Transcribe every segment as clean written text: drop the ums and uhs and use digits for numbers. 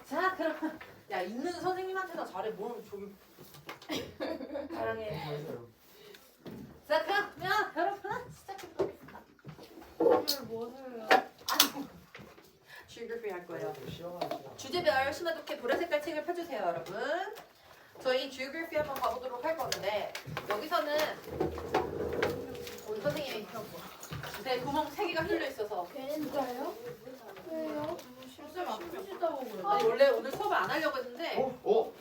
자, 그럼 야 있는 선생님한테나 잘해. 뭘 저기 사랑해. 자, 그러면 여러분 시작해보겠습니다. 오늘 뭐 해요? 지오그래피 할 거예요. 주제별 심화독해 보라 색깔 책을 펴주세요, 여러분. 저희 지오그래피 한번 가보도록 할 건데 여기서는 우리 선생님이 제 구멍 3개가 뚫려 있어서 진짜요? 왜요? 쌤 아프시다고 그래. 아, 원래 오늘 수업을 안 하려고 했는데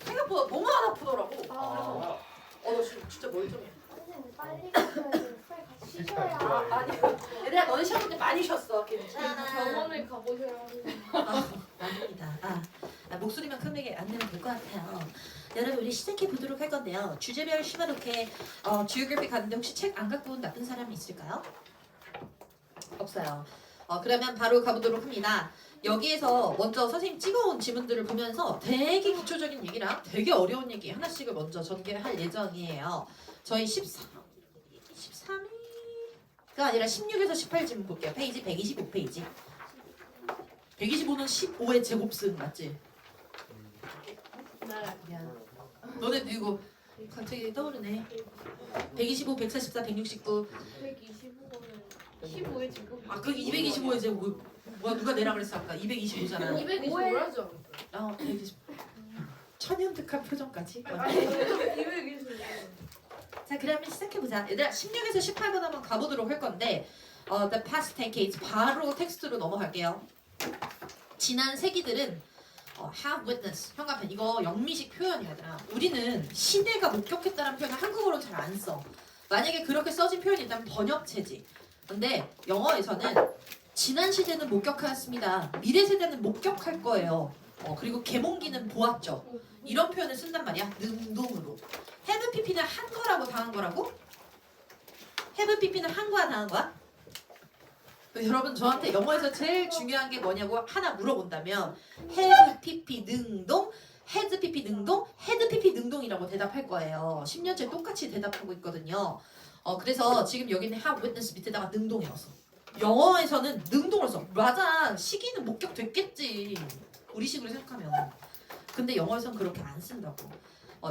생각보다 너무 안 아프더라고. 그래서 너 지금 진짜 멀쩡해. 선생님 빨리 가셔야 돼요. 빨리 같이 쉬셔야. 아니요. 얘들아 너는 시험 때 많이 쉬었어. 괜찮아. 병원을 가보셔야 하는데. 아닙니다. 목소리만 크게 안 내면 될 것 같아요. 여러분 우리 시작해 보도록 할 건데요. 주제별 심화독해 지오그래피 갔는데 혹시 책 안 갖고 온 나쁜 사람이 있을까요? 없어요. 그러면 바로 가보도록 합니다. 여기에서 먼저 선생님 찍어온 지문들을 보면서 되게 기초적인 얘기랑 되게 어려운 얘기 하나씩을 먼저 전개할 예정이에요. 저희 13위가 아니라 16에서 18 지문 볼게요. 페이지 125페이지. 125는 15의 제곱승 맞지? 네. 야, 너네 이거 갑자기 떠오르네. 125, 144, 169. 125는 15에 지금. 그 225에 제곱. 뭐야 누가 내라 그랬어 아까? 225잖아. 225라죠. 120. 천연특한 표정까지. 225. 자 그러면 시작해보자. 얘들아 16에서 18번 한번 가보도록 할 건데 The past decades 바로 텍스트로 넘어갈게요. 지난 세기들은 have witness 현관편 이거 영미식 표현이야 얘들아. 우리는 시대가 목격했다는 표현을 한국어로 잘 안 써. 만약에 그렇게 써진 표현이 있다면 번역체지. 근데 영어에서는 지난 시대는 목격하였습니다. 미래 세대는 목격할 거예요. 그리고 계몽기는 보았죠. 이런 표현을 쓴단 말이야. 능동으로. have pp는 한 거라고 당한 거라고? have pp는 한 거야 당한 거야? 여러분 저한테 영어에서 제일 중요한 게 뭐냐고 하나 물어본다면 have pp 능동, has pp 능동, had pp 능동이라고 대답할 거예요. 10년째 똑같이 대답하고 있거든요. 그래서 지금 여기는 have witness 밑에다가 능동이 넣었어. 영어에서는 능동을 써. 맞아. 시기는 목격됐겠지. 우리식으로 생각하면. 근데 영어에서는 그렇게 안 쓴다고.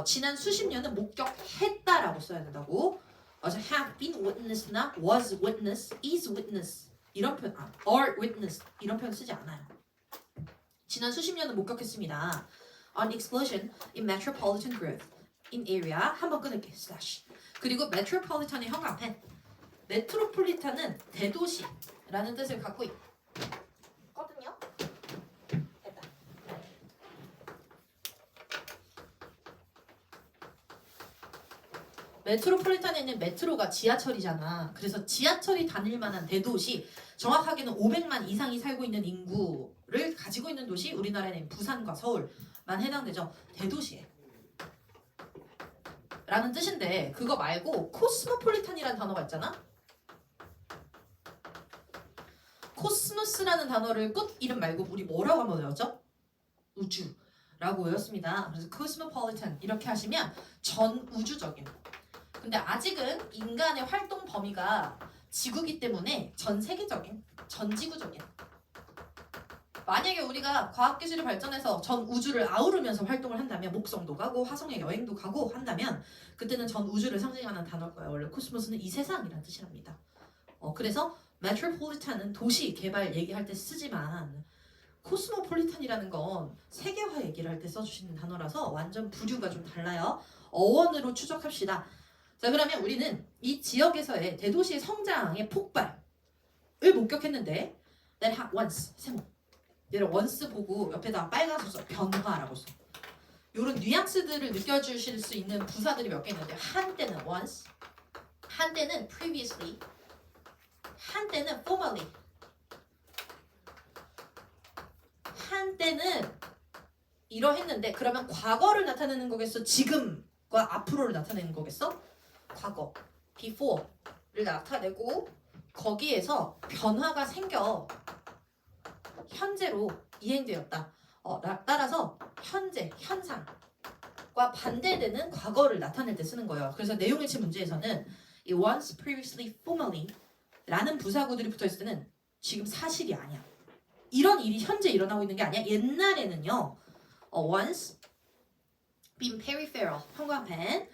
지난 수십 년은 목격했다라고 써야 된다고. have been witness나 was witness, is witness 이런 표현, are witness 이런 표현 쓰지 않아요. 지난 수십 년은 목격했습니다. An explosion in metropolitan growth in area 한번 끊을게. slash. 그리고 metropolitan의 현관펜. 메트로폴리탄은 대도시라는 뜻을 갖고 있거든요. 됐다. 메트로폴리탄에 있는 메트로가 지하철이잖아. 그래서 지하철이 다닐 만한 대도시, 정확하게는 500만 이상이 살고 있는 인구를 가지고 있는 도시, 우리나라에는 부산과 서울만 해당되죠. 대도시에. 라는 뜻인데 그거 말고 코스모폴리탄이라는 단어가 있잖아. 코스모스라는 단어를 끝 이름 말고 우리 뭐라고 한번 외웠죠? 우주라고 외웠습니다. 그래서 코스모폴리탄 이렇게 하시면 전 우주적인. 근데 아직은 인간의 활동 범위가 지구기 때문에 전 세계적인, 전 지구적인. 만약에 우리가 과학기술이 발전해서 전 우주를 아우르면서 활동을 한다면 목성도 가고 화성에 여행도 가고 한다면 그때는 전 우주를 상징하는 단어일 거예요. 원래 코스모스는 이 세상이라는 뜻이랍니다. 그래서 메트로폴리탄은 도시 개발 얘기할 때 쓰지만 코스모폴리탄이라는 건 세계화 얘기를 할 때 써주시는 단어라서 완전 부류가 좀 달라요. 어원으로 추적합시다. 자 그러면 우리는 이 지역에서의 대도시의 성장의 폭발을 목격했는데 that once 세모 얘를 once 보고 옆에다가 빨간색 써 변화라고 써. 요런 뉘앙스들을 느껴주실 수 있는 부사들이 몇 개 있는데 한때는 once, 한때는 previously, 한때는 formerly, 한때는 이러했는데 그러면 과거를 나타내는 거겠어? 지금과 앞으로를 나타내는 거겠어? 과거, before를 나타내고 거기에서 변화가 생겨 현재로 이행되었다. 따라서 현재, 현상과 반대되는 과거를 나타낼 때 쓰는 거예요. 그래서 내용일치 문제에서는 이 once, previously, formerly 라는 부사구들이 붙어있을 때는 지금 사실이 아니야. 이런 일이 현재 일어나고 있는 게 아니야. 옛날에는요. once been peripheral 현관펜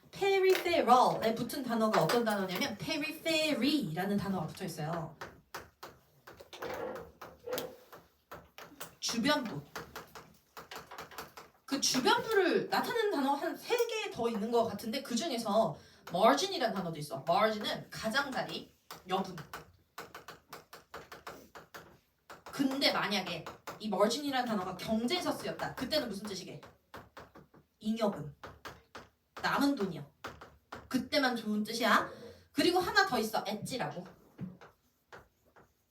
peripheral에 붙은 단어가 어떤 단어냐면 periphery라는 단어가 붙어 있어요. 주변부. 그 주변부를 나타내는 단어가 한 3개 더 있는 것 같은데 그 중에서 margin이라는 단어도 있어. margin은 가장자리, 여분. 근데 만약에 이 margin이라는 단어가 경제에서 쓰였다. 그때는 무슨 뜻이게? 잉여금. 남은 돈이요. 그때만 좋은 뜻이야. 그리고 하나 더 있어. 엣지라고.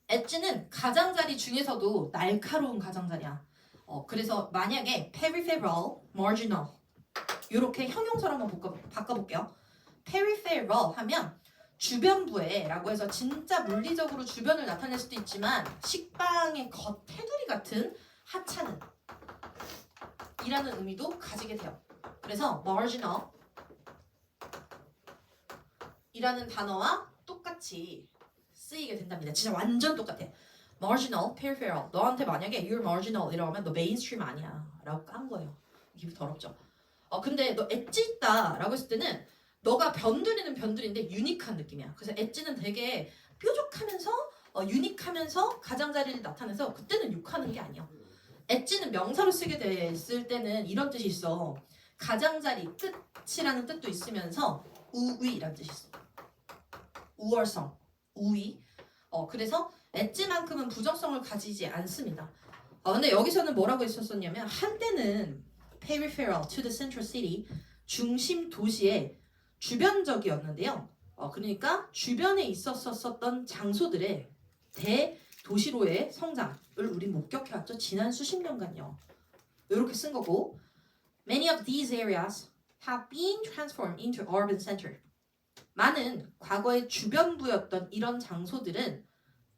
엣지는 가장자리 중에서도 날카로운 가장자리야. 그래서 만약에 peripheral, marginal 이렇게 형용사로 한번 바꿔볼게요. peripheral 하면 주변부에 라고 해서 진짜 물리적으로 주변을 나타낼 수도 있지만 식빵의 겉 테두리 같은 하찮은 이라는 의미도 가지게 돼요. 그래서 marginal 이라는 단어와 똑같이 쓰이게 된답니다. 진짜 완전 똑같아. marginal, peripheral. 너한테 만약에 you're marginal 이라고 하면 너 메인스트림 아니야 라고 깐 거예요. 기분 더럽죠. 근데 너 엣지 있다 라고 했을 때는 너가 변두리는 변두리인데 유니크한 느낌이야. 그래서 엣지는 되게 뾰족하면서 유니크하면서 가장자리를 나타내서 그때는 욕하는 게 아니야. 엣지는 명사로 쓰게 됐을 때는 이런 뜻이 있어. 가장자리 끝이라는 뜻도 있으면서 우위라는 뜻이 있어. 우월성, 우위. 그래서 엣지만큼은 부정성을 가지지 않습니다. 근데 여기서는 뭐라고 했었냐면 한때는 peripheral to the central city 중심 도시의 주변적이었는데요. 그러니까 주변에 있었었던 장소들의 대도시로의 성장을 우리 목격해왔죠. 지난 수십 년간요. 이렇게 쓴 거고 Many of these areas have been transformed into urban center. 많은 과거의 주변부였던 이런 장소들은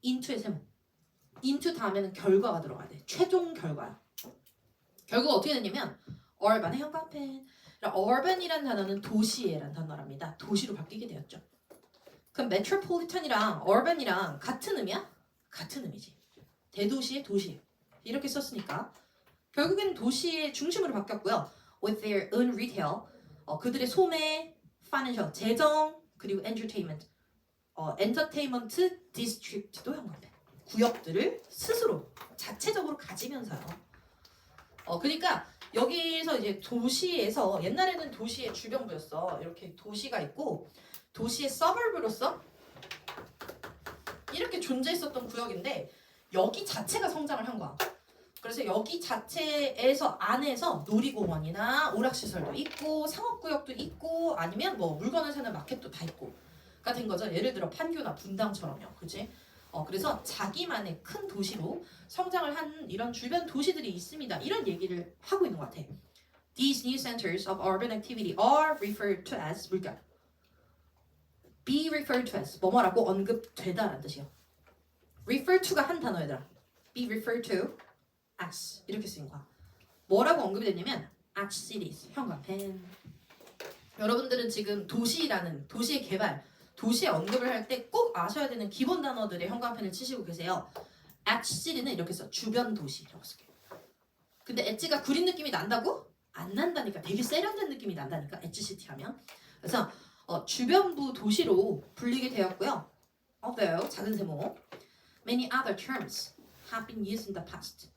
into의 세모. into 다음에는 결과가 들어가야 돼. 최종 결과야. 결과가 어떻게 되냐면 urban의 현관펜. urban이라는 단어는 도시에라는 단어랍니다. 도시로 바뀌게 되었죠. 그럼 metropolitan이랑 urban이랑 같은 의미야? 같은 의미지. 대도시의 도시. 이렇게 썼으니까 결국에는 도시의 중심으로 바뀌었고요. With their own retail. 그들의 소매, financial, 재정, 그리고 entertainment. 엔터테인먼트 디스트릭트도 현관펜. 구역들을 스스로 자체적으로 가지면서요. 그러니까 여기서 이제 도시에서 옛날에는 도시의 주변부였어. 이렇게 도시가 있고 도시의 서버브로서 이렇게 존재했었던 구역인데 여기 자체가 성장을 한 거야. 그래서 여기 자체에서 안에서 놀이공원이나 오락시설도 있고 상업구역도 있고 아니면 뭐 물건을 사는 마켓도 다 있고가 된 거죠. 예를 들어 판교나 분당처럼요. 그치? 그래서 자기만의 큰 도시로 성장을 한 이런 주변 도시들이 있습니다. 이런 얘기를 하고 있는 것 같아. These new centers of urban activity are referred to as 뭘까? Be referred to as 뭐뭐라고 언급되다라는 뜻이에요. refer to가 한 단어 얘들아. Be referred to as 이렇게 쓰인 거야. 뭐라고 언급이 됐냐면 as cities 현관펜. 여러분들은 지금 도시라는 도시의 개발 도시의 언급을 할 때 꼭 아셔야 되는 기본 단어들의 현관펜을 치시고 계세요. at city는 이렇게 써. 주변 도시라고 쓸게요. 근데 엣지가 구린 느낌이 난다고? 안 난다니까. 되게 세련된 느낌이 난다니까. 엣지 시티 하면. 그래서 주변부 도시로 불리게 되었고요. Although 작은 세모 many other terms have been used in the past.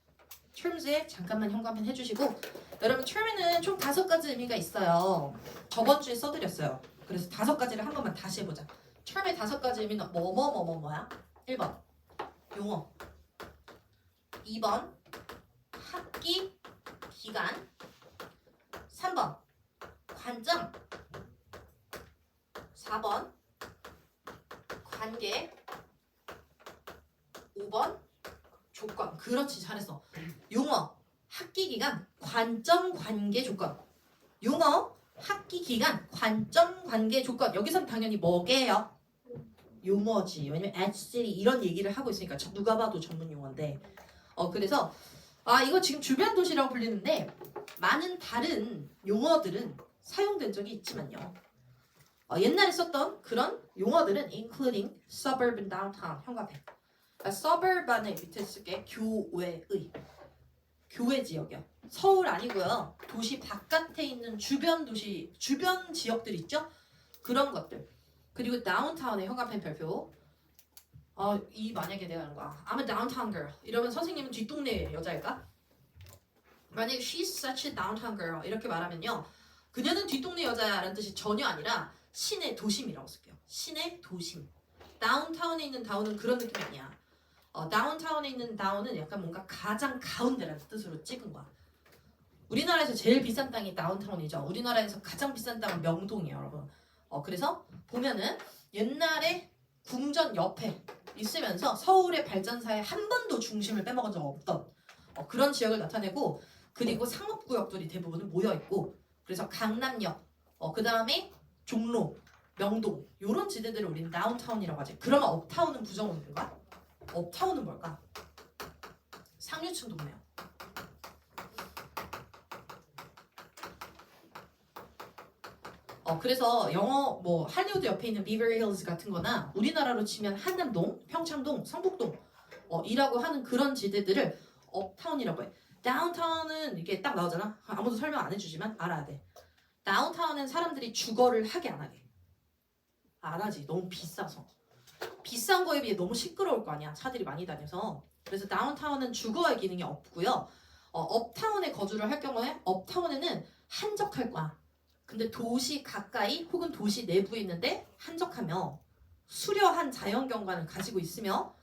terms에 잠깐만 현관펜 해주시고 여러분 term에는 총 5가지 의미가 있어요. 저번 주에 써드렸어요. 그래서 5가지를 한 번만 다시 해보자. term의 5가지 의미는 뭐야? 1번 용어 2번 학기 기간 3번 관점 4번 관계 5번 조건. 그렇지 잘했어. 용어 학기 기간 관점 관계 조건. 용어 학기 기간 관점 관계 조건. 여기선 당연히 뭐게요? 용어지. 왜냐면 at city 이런 얘기를 하고 있으니까 누가 봐도 전문 용어인데 그래서 이거 지금 주변 도시라고 불리는데 많은 다른 용어들은 사용된 적이 있지만요. 옛날에 썼던 그런 용어들은 including suburban downtown 현관펜 suburb 안에 밑에 쓸게 교외의 교외 지역이요. 서울 아니고요. 도시 바깥에 있는 주변 도시 주변 지역들 있죠? 그런 것들. 그리고 다운타운의 현관펜 별표. 이 만약에 내가 하는 거야. I'm a downtown girl. 이러면 선생님은 뒷동네 여자일까? 만약에 she's such a downtown girl 이렇게 말하면요. 그녀는 뒷동네 여자야라는 뜻이 전혀 아니라 시내 도심이라고 쓸게요. 시내 도심. 다운타운에 있는 다운은 그런 느낌이 아니야. 다운타운에 있는 다운은 약간 뭔가 가장 가운데라는 뜻으로 찍은 거야. 우리나라에서 제일 비싼 땅이 다운타운이죠. 우리나라에서 가장 비싼 땅은 명동이에요, 여러분. 그래서 보면은 옛날에 궁전 옆에 있으면서 서울의 발전사에 한 번도 중심을 빼먹은 적 없던 그런 지역을 나타내고 그리고 상업구역들이 대부분 모여있고 그래서 강남역, 그 다음에 종로, 명동 이런 지대들을 우리는 다운타운이라고 하지. 그러면 업타운은 부정어인가? 업타운은 뭘까? 상류층 동네요. 그래서 영어 뭐 할리우드 옆에 있는 비버리 힐즈 같은 거나 우리나라로 치면 한남동, 평창동, 성북동 이라고 하는 그런 지대들을 업타운이라고 해. 다운타운은 이게 딱 나오잖아. 아무도 설명 안 해주지만 알아야 돼. 다운타운은 사람들이 주거를 하게 안 하게. 안 하지. 너무 비싸서. 비싼 거에 비해 너무 시끄러울 거 아니야. 차들이 많이 다녀서. 그래서 다운타운은 주거의 기능이 없고요. 업타운에 거주를 할 경우에 업타운에는 한적할 거야. 근데 도시 가까이 혹은 도시 내부에 있는데 한적하며 수려한 자연경관을 가지고 있으며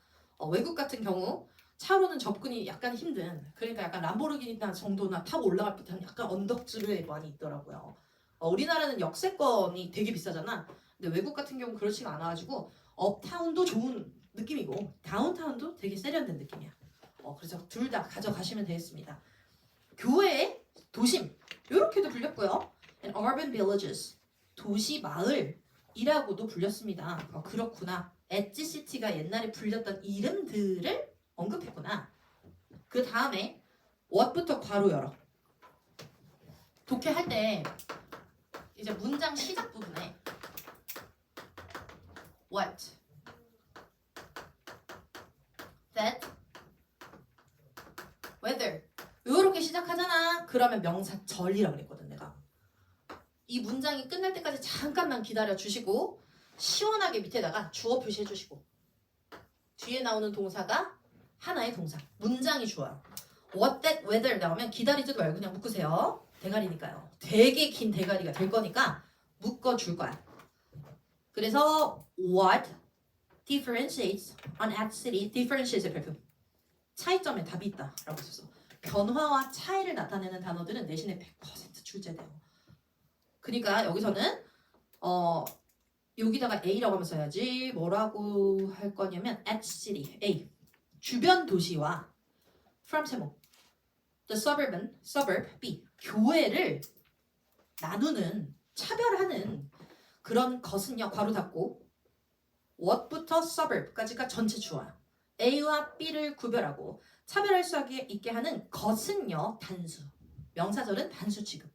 외국 같은 경우 차로는 접근이 약간 힘든 그러니까 약간 람보르기니나 정도나 타고 올라갈 듯한 약간 언덕줄에 많이 있더라고요. 우리나라는 역세권이 되게 비싸잖아. 근데 외국 같은 경우는 그렇지가 않아가지고 업타운도 좋은 느낌이고 다운타운도 되게 세련된 느낌이야. 그래서 둘 다 가져가시면 되겠습니다. 교외의 도심 이렇게도 불렸고요. And urban villages 도시 마을이라고도 불렸습니다. 그렇구나. 엣지 시티가 옛날에 불렸던 이름들을 언급했구나. 그 다음에 what부터 괄호 열어. 독해할 때 이제 문장 시작 부분에 what, that, whether 이렇게 시작하잖아. 그러면 명사절이라고 그랬거든 내가. 이 문장이 끝날 때까지 잠깐만 기다려 주시고 시원하게 밑에다가 주어 표시해 주시고 뒤에 나오는 동사가 하나의 동사 문장이 주어요. What, that, whether 나오면 기다리지도 말고 그냥 묶으세요. 대가리니까요. 되게 긴 대가리가 될 거니까 묶어줄 거야. 그래서 what differentiates an at city differentiates의 별표 차이점에 답이 있다 라고 썼어. 변화와 차이를 나타내는 단어들은 내신에 100% 출제돼요. 그러니까 여기서는 여기다가 A라고 하면 써야지. 뭐라고 할 거냐면 at city A 주변 도시와 from 세모 the suburb B 교외를 나누는 차별하는 그런 것은요. 괄호 닫고 what부터 suburb까지가 전체 주어야. A와 B를 구별하고 차별할 수 있게 하는 것은요. 단수. 명사절은 단수 취급.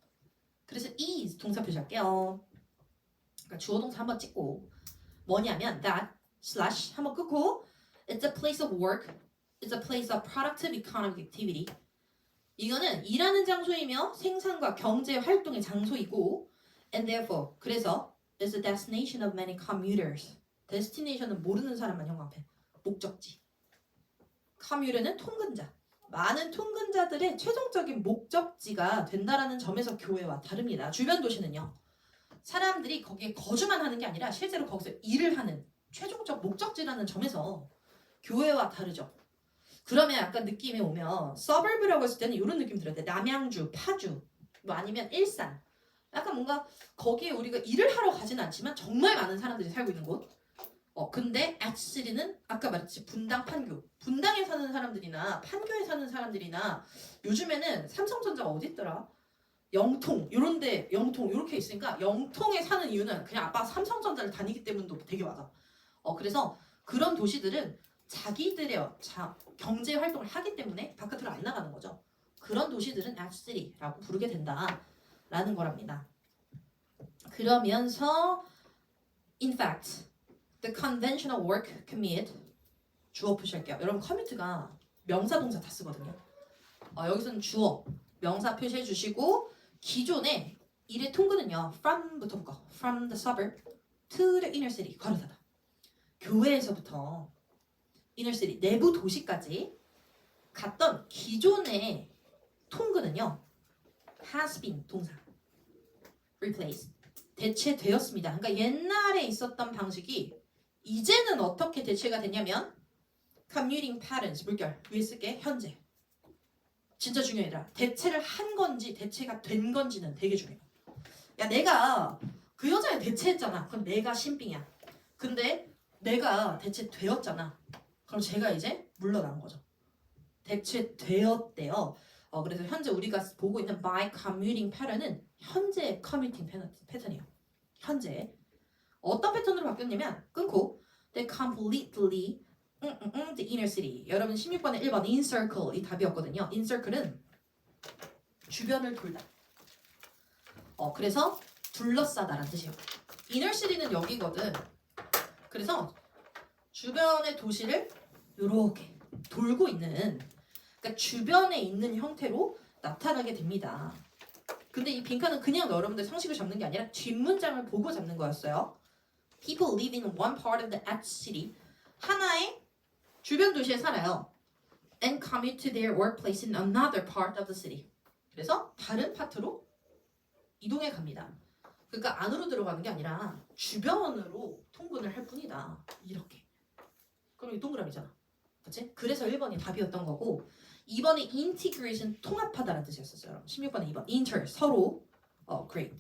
그래서 is 동사 표시할게요. 그러니까 주어 동사 한번 찍고 뭐냐면 that slash 한번 끊고 it's a place of work, it's a place of productive economic activity. 이거는 일하는 장소이며 생산과 경제 활동의 장소이고 and therefore 그래서 is a destination of many commuters. destination은 모르는 사람만 형광펜. 목적지. commuter는 통근자. 많은 통근자들의 최종적인 목적지가 된다라는 점에서 교외와 다릅니다. 주변 도시는요. 사람들이 거기에 거주만 하는 게 아니라 실제로 거기서 일을 하는 최종적 목적지라는 점에서 교외와 다르죠. 그러면 약간 느낌이 오면 서버브라고 했을 때는 이런 느낌 들어야 돼. 남양주, 파주, 뭐 아니면 일산. 약간 뭔가 거기에 우리가 일을 하러 가지는 않지만 정말 많은 사람들이 살고 있는 곳. 근데 앳시리는 아까 말했지 분당, 판교. 분당에 사는 사람들이나 판교에 사는 사람들이나 요즘에는 삼성전자가 어디 있더라? 영통 요런데 영통 요렇게 있으니까 영통에 사는 이유는 그냥 아빠 삼성전자를 다니기 때문도 되게 많아. 그래서 그런 도시들은 자기들의 경제 활동을 하기 때문에 바깥으로 안 나가는 거죠. 그런 도시들은 앳시리라고 부르게 된다라는 거랍니다. 그러면서 in fact the conventional work commute 주어 표시할게요. 여러분 커뮤트가 명사 동사 다 쓰거든요. 여기서는 주어 명사 표시해 주시고 기존에 일의 통근은요. from부터 볼까? From the suburb to the inner city. 괄호 닫아. 교회에서부터 inner city 내부 도시까지 갔던 기존의 통근은요. has been 동사 replaced 대체되었습니다. 그러니까 옛날에 있었던 방식이 이제는 어떻게 대체가 됐냐면 commuting patterns 물결 위에 쓸게 현재 진짜 중요해라. 대체를 한 건지 대체가 된 건지는 되게 중요해. 야 내가 그 여자애 대체했잖아. 그럼 내가 신빙이야. 근데 내가 대체되었잖아. 그럼 제가 이제 물러난 거죠. 대체되었대요. 그래서 현재 우리가 보고 있는 by commuting pattern은 현재 commuting 패턴이에요. 현재 어떤 패턴으로 바뀌었냐면 끊고 they completely the inner city. 여러분 16번에 1번 encircle 이 답이었거든요. encircle은 주변을 돌다. 그래서 둘러싸다라는 뜻이에요. inner city는 여기거든. 그래서 주변의 도시를 이렇게 돌고 있는 그러니까 주변에 있는 형태로 나타나게 됩니다. 근데 이 빈칸은 그냥 여러분들 상식을 잡는 게 아니라 뒷문장을 보고 잡는 거였어요. People live in one part of the city. 하나의 주변 도시에 살아요. And commute to their workplace in another part of the city. 그래서 다른 파트로 이동해 갑니다. 그러니까 안으로 들어가는 게 아니라 주변으로 통근을 할 뿐이다. 이렇게. 그럼 이 동그라미잖아. 그치? 그래서 1번이 답이었던 거고 2번이 integration 통합하다라는 뜻이었어요. 16번에 2번 inter 서로 great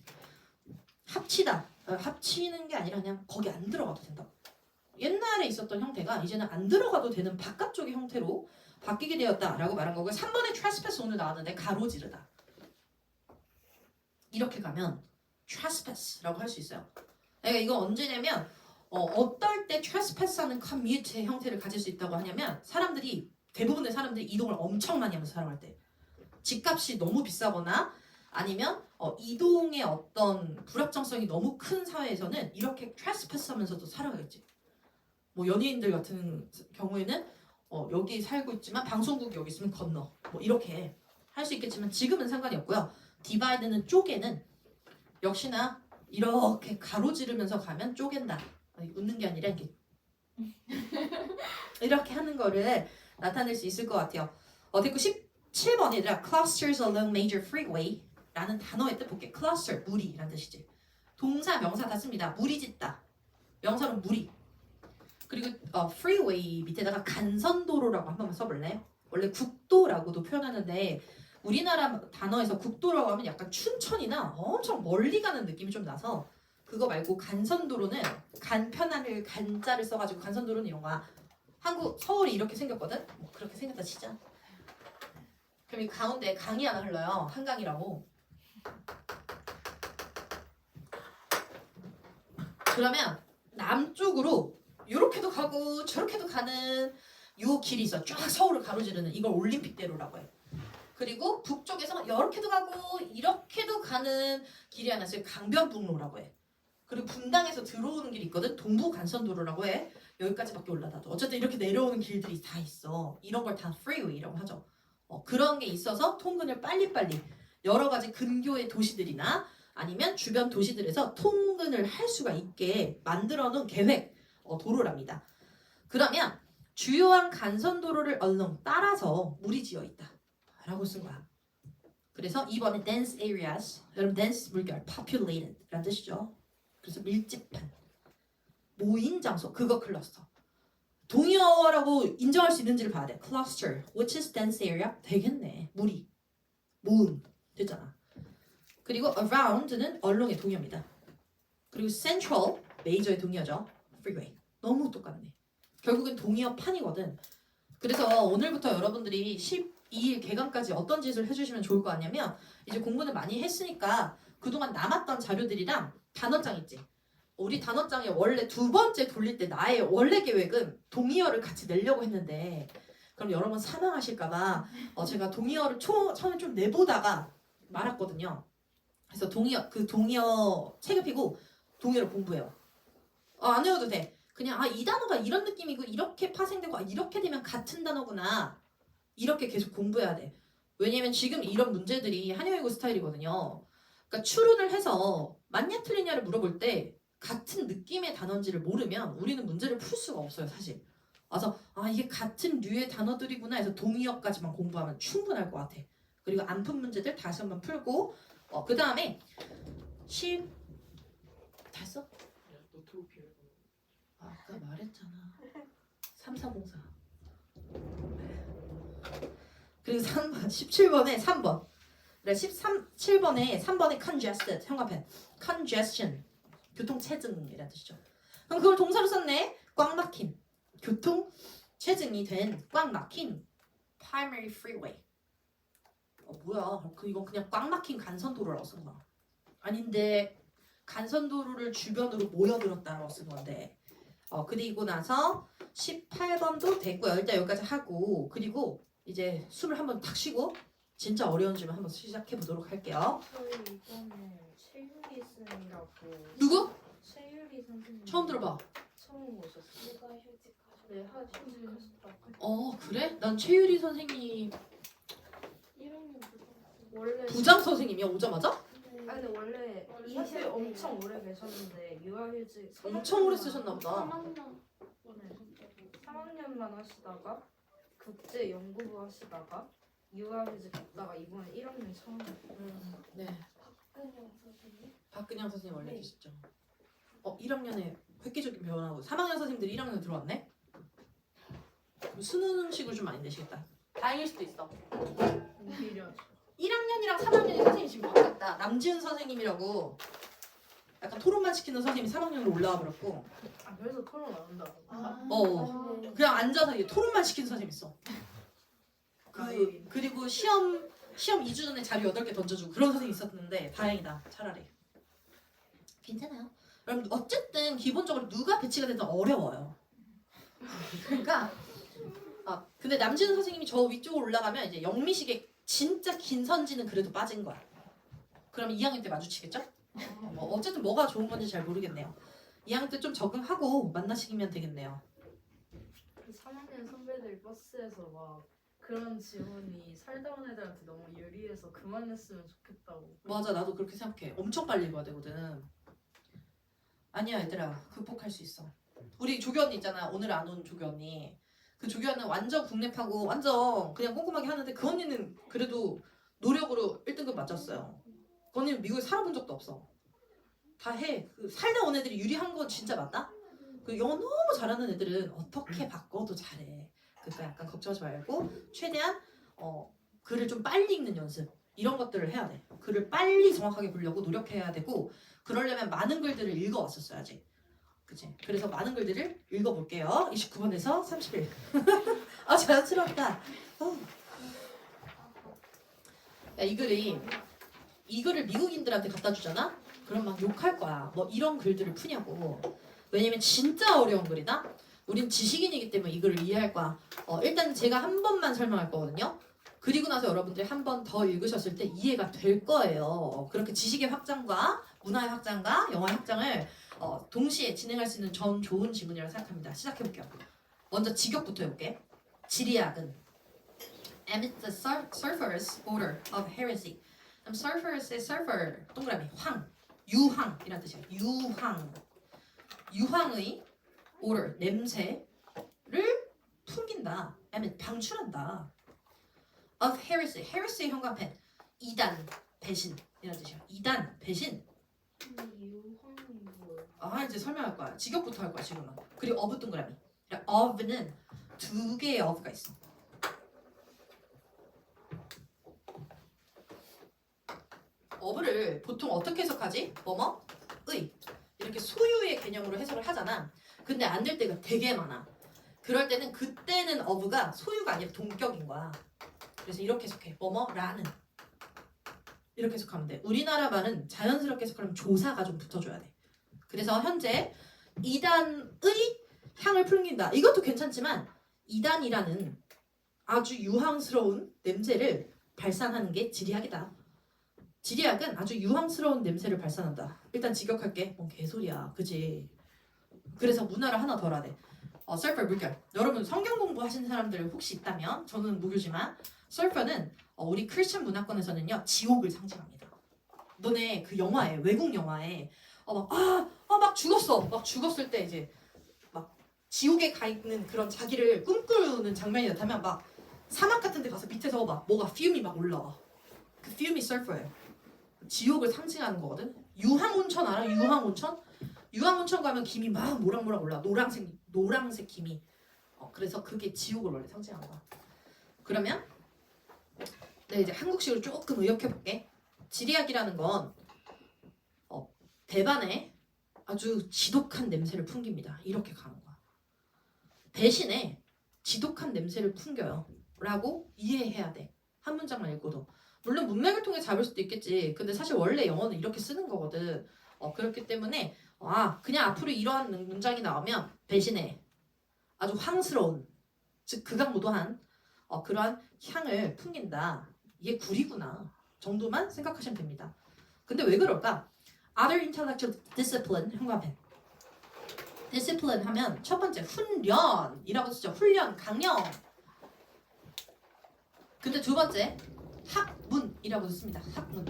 합치다 합치는 게 아니라 그냥 거기 안 들어가도 된다. 옛날에 있었던 형태가 이제는 안 들어가도 되는 바깥쪽의 형태로 바뀌게 되었다라고 말한 거고 3번에 trespass 오늘 나왔는데 가로지르다 이렇게 가면 trespass라고 할 수 있어요. 그러니까 이거 언제냐면 어떨 때 trespass하는 commute의 형태를 가질 수 있다고 하냐면 대부분의 사람들이 이동을 엄청 많이 하면서 살아갈 때 집값이 너무 비싸거나 아니면 이동의 어떤 불확정성이 너무 큰 사회에서는 이렇게 trespass하면서도 살아가겠지. 뭐 연예인들 같은 경우에는 여기 살고 있지만 방송국이 여기 있으면 건너 뭐 이렇게 할 수 있겠지만 지금은 상관이 없고요. 디바이드는 쪼개는 역시나 이렇게 가로지르면서 가면 쪼갠다. 웃는 게 아니라 이렇게 이렇게 하는 거를 나타낼 수 있을 것 같아요. 됐고 17번에 얘들아 clusters along major freeway 라는 단어의 뜻 볼게. cluster 무리라는 뜻이지. 동사 명사 다 씁니다. 무리짓다. 명사로 무리. 그리고 freeway 밑에다가 간선도로라고 한 번만 써볼래? 원래 국도라고도 표현하는데 우리나라 단어에서 국도라고 하면 약간 춘천이나 엄청 멀리 가는 느낌이 좀 나서 그거 말고 간선도로는 간편한을 간자를 써가지고 간선도로는 이런 거야. 한국 서울이 이렇게 생겼거든? 뭐 그렇게 생겼다 치자. 그럼 이 가운데 강이 하나 흘러요. 한강이라고. 그러면 남쪽으로 이렇게도 가고 저렇게도 가는 요 길이 있어. 쫙 서울을 가로지르는 이걸 올림픽대로라고 해. 그리고 북쪽에서 이렇게도 가고 이렇게도 가는 길이 하나 있어요. 강변북로라고 해. 그리고 분당에서 들어오는 길이 있거든. 동부간선도로라고 해. 여기까지밖에 올라가도 어쨌든 이렇게 내려오는 길들이 다 있어. 이런 걸 다 freeway라고 하죠. 그런 게 있어서 통근을 빨리빨리 여러 가지 근교의 도시들이나 아니면 주변 도시들에서 통근을 할 수가 있게 만들어 놓은 계획 도로랍니다. 그러면 주요한 간선도로를 얼렁 따라서 물이 지어 있다 라고 쓴 거야. 그래서 2번에 dense areas, 여러분 dense 물결 populated 라는 뜻이죠. 그래서 밀집한 모인 장소, 그거 클러스터. 동의어라고 인정할 수 있는지를 봐야 돼. cluster, which is dense area, 되겠네. 무리, 모음, 됐잖아. 그리고 around는 얼렁의 동의어입니다. 그리고 central, 메이저의 동의어죠. freeway. 너무 똑같네. 결국엔 동의어 판이거든. 그래서 오늘부터 여러분들이 12일 개강까지 어떤 짓을 해주시면 좋을 거 아니냐면 이제 공부는 많이 했으니까 그동안 남았던 자료들이랑 단어장 있지. 우리 단어장에 원래 두 번째 돌릴 때 나의 원래 계획은 동의어를 같이 내려고 했는데 그럼 여러분 사망하실까봐 제가 동의어를 처음에 좀 내보다가 말았거든요. 그래서 동의어 책을 피고 동의어를 공부해요. 안 외워도 돼. 그냥 이 단어가 이런 느낌이고 이렇게 파생되고 이렇게 되면 같은 단어구나. 이렇게 계속 공부해야 돼. 왜냐면 지금 이런 문제들이 한영외고 스타일이거든요. 그러니까 추론을 해서 맞냐 틀리냐를 물어볼 때 같은 느낌의 단어인지를 모르면 우리는 문제를 풀 수가 없어요, 사실. 그래서 이게 같은 류의 단어들이구나 해서 동의어까지만 공부하면 충분할 것 같아. 그리고 안 푼 문제들 다시 한번 풀고 그 다음에 다 했어? 노트북 아까 말했잖아. 3404. 그리고 3번, 17번에 3번. 그래, 17번에 3번에 congested, 형광펜. congestion, 교통체증이라는 뜻이죠. 그럼 그걸 동사로 썼네. 꽉 막힌. 교통체증이 된 꽉 막힌 primary freeway. 뭐야? 이건 그냥 꽉 막힌 간선도로라고 쓴 거야. 아닌데 간선도로를 주변으로 모여들었다라고 쓴 건데. 그리고 나서 18번도 됐고요. 일단 여기까지 하고 그리고 이제 숨을 한번 탁 쉬고 진짜 어려운 질문 한번 시작해 보도록 할게요. 저희 이번에 최유리 쌤이라고. 누구? 최유리 선생님. 처음 들어봐. 처음 오셨어요. 누가 휴직하셨어요? 네, 휴직하셨다고. 그래? 난 최유리 선생님 1학년 원래 부장 선생님이야 오자마자? 아니 근데 원래 이 학교에 엄청 오래 계셨는데 유아휴직 엄청 오래 쓰셨나 보다. 3학년만 하시다가 국제 연구부 하시다가 유아휴직 갔다가 이번에 1학년 처음. 네. 박근영 선생님? 박근영 선생님 원래 네. 계셨죠. 1학년에 획기적인 변화하고 3학년 선생님들이 1학년에 들어왔네? 그럼 수능식으로 좀 많이 내시겠다. 다행일 수도 있어. 오히려 1학년이랑 3학년이 선생님이 지금 바뀌었다. 남지은 선생님이라고 약간 토론만 시키는 선생님이 3학년으로 올라와 버렸고 그래서 토론 안 한다고. 그냥 앉아서 이게 토론만 시키는 선생님 있어. 그리고 시험 2주 전에 자료 8개 던져주고 그런 선생님이 있었는데 다행이다. 차라리. 괜찮아요. 그럼 어쨌든 기본적으로 누가 배치가 되든 어려워요. 그러니까 근데 남지은 선생님이 저 위쪽으로 올라가면 이제 영미식의 진짜 긴 선지는 그래도 빠진 거야. 그럼 2학년 때 마주치겠죠? 어쨌든 뭐가 좋은 건지 잘 모르겠네요. 2학년 때 좀 적응하고 만나시면 되겠네요. 그 3학년 선배들 버스에서 막 그런 질문이 살다 온 애들한테 너무 유리해서 그만했으면 좋겠다고. 맞아, 나도 그렇게 생각해. 엄청 빨리 읽어야 되거든. 아니야 얘들아, 극복할 수 있어. 우리 조교 언니 있잖아. 오늘 안 온 조교 언니. 그 조교 언니는 완전 국내파고 완전 그냥 꼼꼼하게 하는데 그 언니는 그래도 노력으로 1등급 맞았어요. 그 언니는 미국에 살아본 적도 없어. 다 해. 살다 온 애들이 유리한 건 진짜 맞다? 그 영어 너무 잘하는 애들은 어떻게 바꿔도 잘해. 그러니까 약간 걱정하지 말고 최대한 글을 좀 빨리 읽는 연습 이런 것들을 해야 돼. 글을 빨리 정확하게 보려고 노력해야 되고 그러려면 많은 글들을 읽어왔었어야지. 그치? 그래서 많은 글들을 읽어볼게요. 29번에서 30일. 자연스럽다. 야, 이 글을 미국인들한테 갖다 주잖아? 그럼 막 욕할 거야. 뭐 이런 글들을 푸냐고. 왜냐면 진짜 어려운 글이다. 우린 지식인이기 때문에 이 글을 이해할 거야. 일단 제가 한 번만 설명할 거거든요. 그리고 나서 여러분들이 한 번 더 읽으셨을 때 이해가 될 거예요. 그렇게 지식의 확장과 문화의 확장과 영어의 확장을 동시에 진행할 수 있는 전 좋은 지문이라고 생각합니다. 시작해볼게요. 먼저 직역부터 해볼게. 지리학은 amid the surfer's order of heresy. 그럼 surfer's surfer 동그라미 유황이라는 뜻이에요. 유황의 order 냄새를 풍긴다. amid 방출한다. of heresy. heresy의 형광펜 이단 배신이라는 뜻이에요. 이단 배신. 유황이 뭐예요? 이제 설명할 거야. 직역부터 할 거야 지금은. 그리고 of 동그라미. of는 2개의 of가 있어. of를 보통 어떻게 해석하지? 의 이렇게 소유의 개념으로 해석을 하잖아. 근데 안 될 때가 되게 많아. 그럴 때는 그때는 of가 소유가 아니라 동격인 거야. 그래서 이렇게 해석해. 라는 이렇게 해석하면 돼. 우리나라 말은 자연스럽게 해석하면 조사가 좀 붙어줘야 돼. 그래서 현재 이단의 향을 풍긴다. 이것도 괜찮지만 이단이라는 아주 유황스러운 냄새를 발산하는 게 지리학이다. 지리학은 아주 유황스러운 냄새를 발산한다. 일단 직역할게. 개소리야. 그지? 그래서 문화를 하나 더 알아야 돼. 서퍼 물결. 여러분 성경 공부하신 사람들 혹시 있다면 저는 무교지만 서퍼는 우리 크리스천 문화권에서는요 지옥을 상징합니다. 너네 그 영화에 외국 영화에 막 죽었어. 막 죽었을 때 이제 막 지옥에 가 있는 그런 자기를 꿈꾸는 장면이 나타나면 막 사막 같은 데 가서 밑에서 막 뭐가 퓨움이 막 올라와. 그 퓨움이 서퍼예요. 지옥을 상징하는 거거든. 유황온천 알아? 유황온천? 유황온천 가면 김이 막 모락모락 올라. 노란색 김이. 그래서 그게 지옥을 원래 상징하는 거야. 그러면 네, 이제 한국식으로 조금 의역해 볼게. 지리학이라는 건 대반에 아주 지독한 냄새를 풍깁니다. 이렇게 가는 거야. 대신에 지독한 냄새를 풍겨요. 라고 이해해야 돼. 한 문장만 읽고도. 물론 문맥을 통해 잡을 수도 있겠지. 근데 사실 원래 영어는 이렇게 쓰는 거거든. 그렇기 때문에 그냥 앞으로 이러한 문장이 나오면 대신에 아주 황스러운, 즉 극악무도한 그러한 향을 풍긴다. 이게 구리구나 정도만 생각하시면 됩니다. 근데 왜 그럴까? Other intellectual discipline 현관펜. discipline 하면 첫 번째 훈련이라고 쓰죠. 훈련, 강령. 근데 두 번째 학문이라고 씁니다. 학문.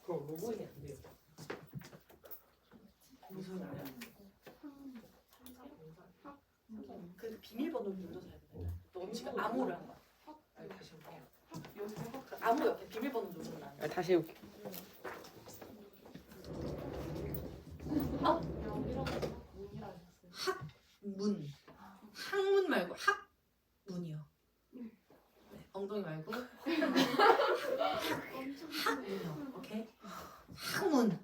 그럼 로그인이 안 돼요. 무슨 말이야? 그 비밀번호를 눌러서 해야 돼. 너 지금 암호를 한 거야. 다시 올게요. 암호 옆에 비밀번호 누르면 안 돼. 다시 올게. 학문. 학문 말고 학문이요. 네, 엉덩이 말고 학문이요. 오케이. 학문.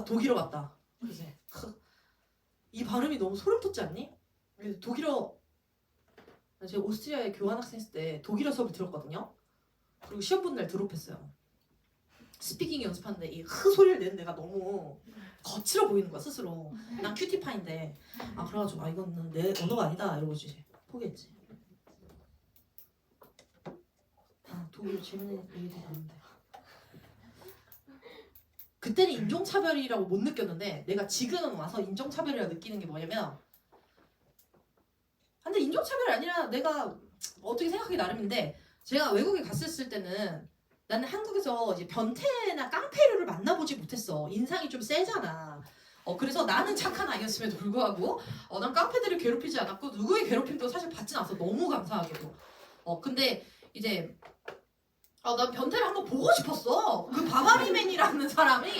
독일어 같다. 그지? 이 발음이 너무 소름 돋지 않니? 독일어 제가 오스트리아에 교환학생 있을 때 독일어 수업을 들었거든요. 그리고 시험 본 날 드롭했어요. 스피킹 연습하는데 이 소리를 내는 내가 너무 거칠어 보이는 거야 스스로. 난 큐티파인데 그래가지고 이거는 내 언어가 아니다 이러고 이제 포기했지. 독일어 재밌는 얘기도 많은데 그때는 인종차별이라고 못 느꼈는데 내가 지금은 와서 인종차별이라고 느끼는 게 뭐냐면 근데 인종차별이 아니라 내가 어떻게 생각하기 나름인데 제가 외국에 갔을 때는 나는 한국에서 이제 변태나 깡패류를 만나보지 못했어. 인상이 좀 세잖아. 그래서 나는 착한 아이였음에도 불구하고 난 깡패들을 괴롭히지 않았고 누구의 괴롭힘도 사실 받진 않았어. 너무 감사하게도. 근데 이제 난 변태를 한번 보고 싶었어. 그 바바리맨이라는 사람이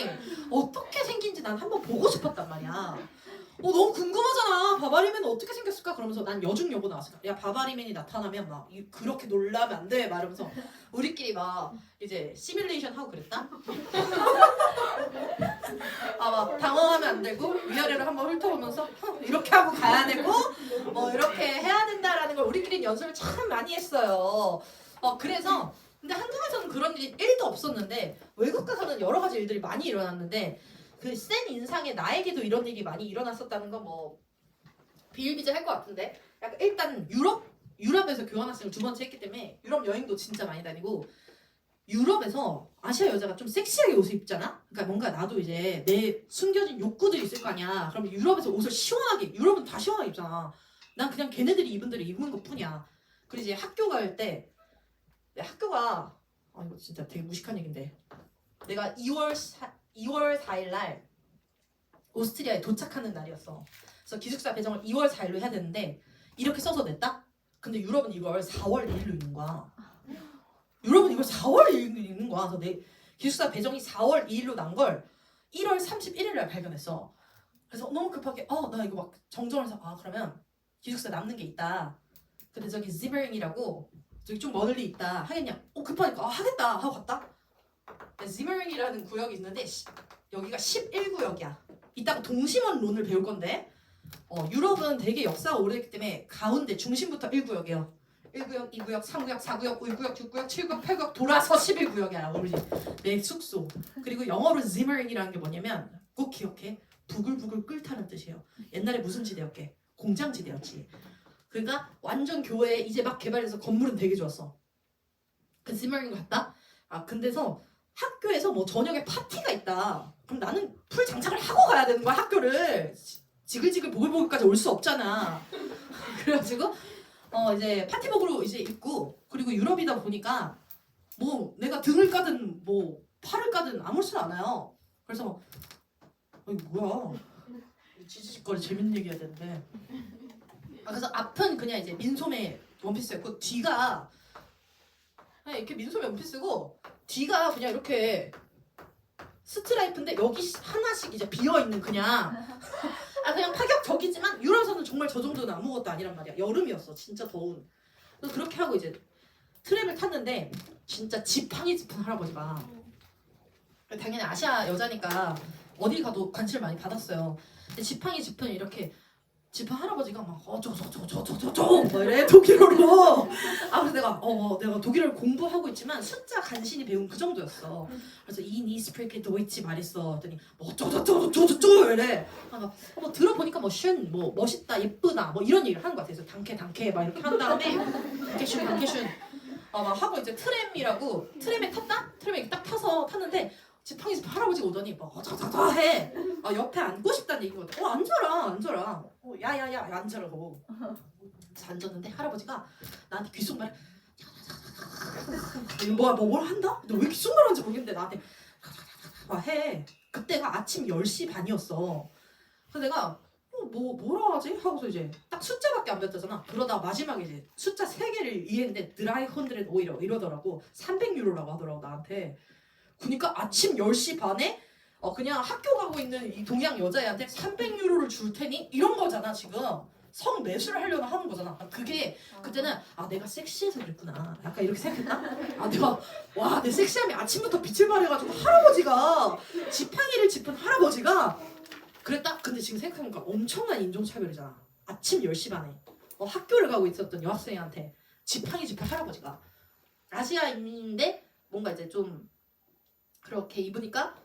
어떻게 생긴지 난 한번 보고 싶었단 말이야. 너무 궁금하잖아. 바바리맨은 어떻게 생겼을까? 그러면서 난 여중여고 나왔을까? 야 바바리맨이 나타나면 막 그렇게 놀라면 안 돼. 말하면서 우리끼리 막 이제 시뮬레이션 하고 그랬다. 막 당황하면 안 되고 위아래로 한번 훑어보면서 이렇게 하고 가야 되고 이렇게 해야 된다라는 걸 우리끼리 연습을 참 많이 했어요. 그래서 근데 한국에서는 그런 일이 1도 없었는데 외국 가서는 여러 가지 일들이 많이 일어났는데 그 센 인상에 나에게도 이런 일이 많이 일어났었다는 건 뭐 비일비재할 것 같은데 약간 일단 유럽에서 교환학생을 2번째 했기 때문에 유럽 여행도 진짜 많이 다니고 유럽에서 아시아 여자가 좀 섹시하게 옷을 입잖아? 그러니까 뭔가 나도 이제 내 숨겨진 욕구들이 있을 거 아니야. 그러면 유럽에서 옷을 시원하게 유럽은 다 시원하게 입잖아. 난 그냥 걔네들이 입은 대로 입는 것 뿐이야. 그리고 이제 학교 갈 때 학교가 이거 진짜 되게 무식한 얘긴데 내가 2월 4일 날 오스트리아에 도착하는 날이었어. 그래서 기숙사 배정을 2월 4일로 해야 되는데 이렇게 써서 냈다? 근데 유럽은 이걸 4월 1일로 읽는 거야. 유럽은 이걸 4월 1일로 읽는 거야. 그래서 내 기숙사 배정이 4월 2일로 난 걸 1월 31일 날 발견했어. 그래서 너무 급하게 나 이거 막 정정을 해서 그러면 기숙사 남는 게 있다. 근데 저기 지머링이라고 저기 좀 멀리 있다. 하겠냐? 급하니까 하겠다 하고 갔다. 지머링이라는 구역이 있는데 여기가 11구역이야. 이따가 동심원론을 배울 건데 유럽은 되게 역사가 오래됐기 때문에 가운데 중심부터 1구역이에요. 1구역, 2구역, 3구역, 4구역, 5구역, 6구역, 7구역, 8구역 돌아서 11구역이야. 우리 내 숙소. 그리고 영어로 지머링이라는 게 뭐냐면 꼭 기억해. 부글부글 끓다는 뜻이에요. 옛날에 무슨 지대였게? 공장지대였지. 그러니까 완전 교회 이제 막 개발해서 건물은 되게 좋았어. 그 지머링 갔다? 근데서 학교에서 뭐 저녁에 파티가 있다. 그럼 나는 풀 장착을 하고 가야 되는 거야 학교를. 지글지글 보글보글까지 올 수 없잖아. 그래가지고 이제 파티복으로 이제 입고 그리고 유럽이다 보니까 뭐 내가 등을 까든 뭐 팔을 까든 아무렇지도 않아요. 그래서 뭐야 찌찌거리 재밌는 얘기 해야 되는데 그래서 앞은 그냥 이제 민소매 원피스였고 뒤가 그냥 이렇게 민소매 원피스고 뒤가 그냥 이렇게 스트라이프인데 여기 하나씩 이제 비어있는 그냥 그냥 파격적이지만 유럽에서는 정말 저 정도는 아무것도 아니란 말이야. 여름이었어. 진짜 더운. 그래서 그렇게 하고 이제 트램을 탔는데 진짜 지팡이 짚은 할아버지가 당연히 아시아 여자니까 어디 가도 관심을 많이 받았어요. 근데 지팡이 짚은 이렇게 짚은 할아버지가 막 저저저저저저저 막 이래 독일어로. 그래서 내가 독일어를 공부하고 있지만 숫자 간신히 배운 그 정도였어. 그래서 이니 스프레이크 도이치 말했어. 했더니 뭐 어쩌고저쩌고저쩌고 이래. 뭐 들어보니까 뭐 멋있다 예쁘다 뭐 이런 얘기를 하는 것 같아요. 그래서 당케 막 이렇게 한 다음에 당케슌 막 하고 이제 트램에 탔다? 트램에 이렇게 딱 타서 탔는데 지팡이 집 할아버지가 오더니 막 어쩌고저쩌고 해. 옆에 앉고 싶다는 얘기거든. 앉아라. 야야야 앉으라고. 그래서 앉았는데 할아버지가 나한테 귓속말을 뭘 한다? 너 왜 귓속말 하는지 모르겠는데 나한테 해. 그때가 아침 10시 반이었어. 그래서 내가 뭐라 하지? 하고서 이제 딱 숫자밖에 안 배웠잖아. 그러다 마지막에 이제 숫자 3개를 이해했는데 드라이헌드렛 오이러 이러더라고. 300유로라고 하더라고 나한테. 그러니까 아침 10시 반에 그냥 학교 가고 있는 이 동양 여자애한테 300유로를 줄 테니 이런 거잖아 지금. 성 매수를 하려고 하는 거잖아. 그게 그때는 내가 섹시해서 그랬구나. 약간 이렇게 생각했나? 내가 내 섹시함이 아침부터 빛을 발해가지고 할아버지가 지팡이를 짚은 할아버지가 그랬다? 근데 지금 생각해보니까 엄청난 인종차별이잖아. 아침 10시 반에 학교를 가고 있었던 여학생한테 지팡이 짚은 할아버지가 아시아인인데 뭔가 이제 좀 그렇게 입으니까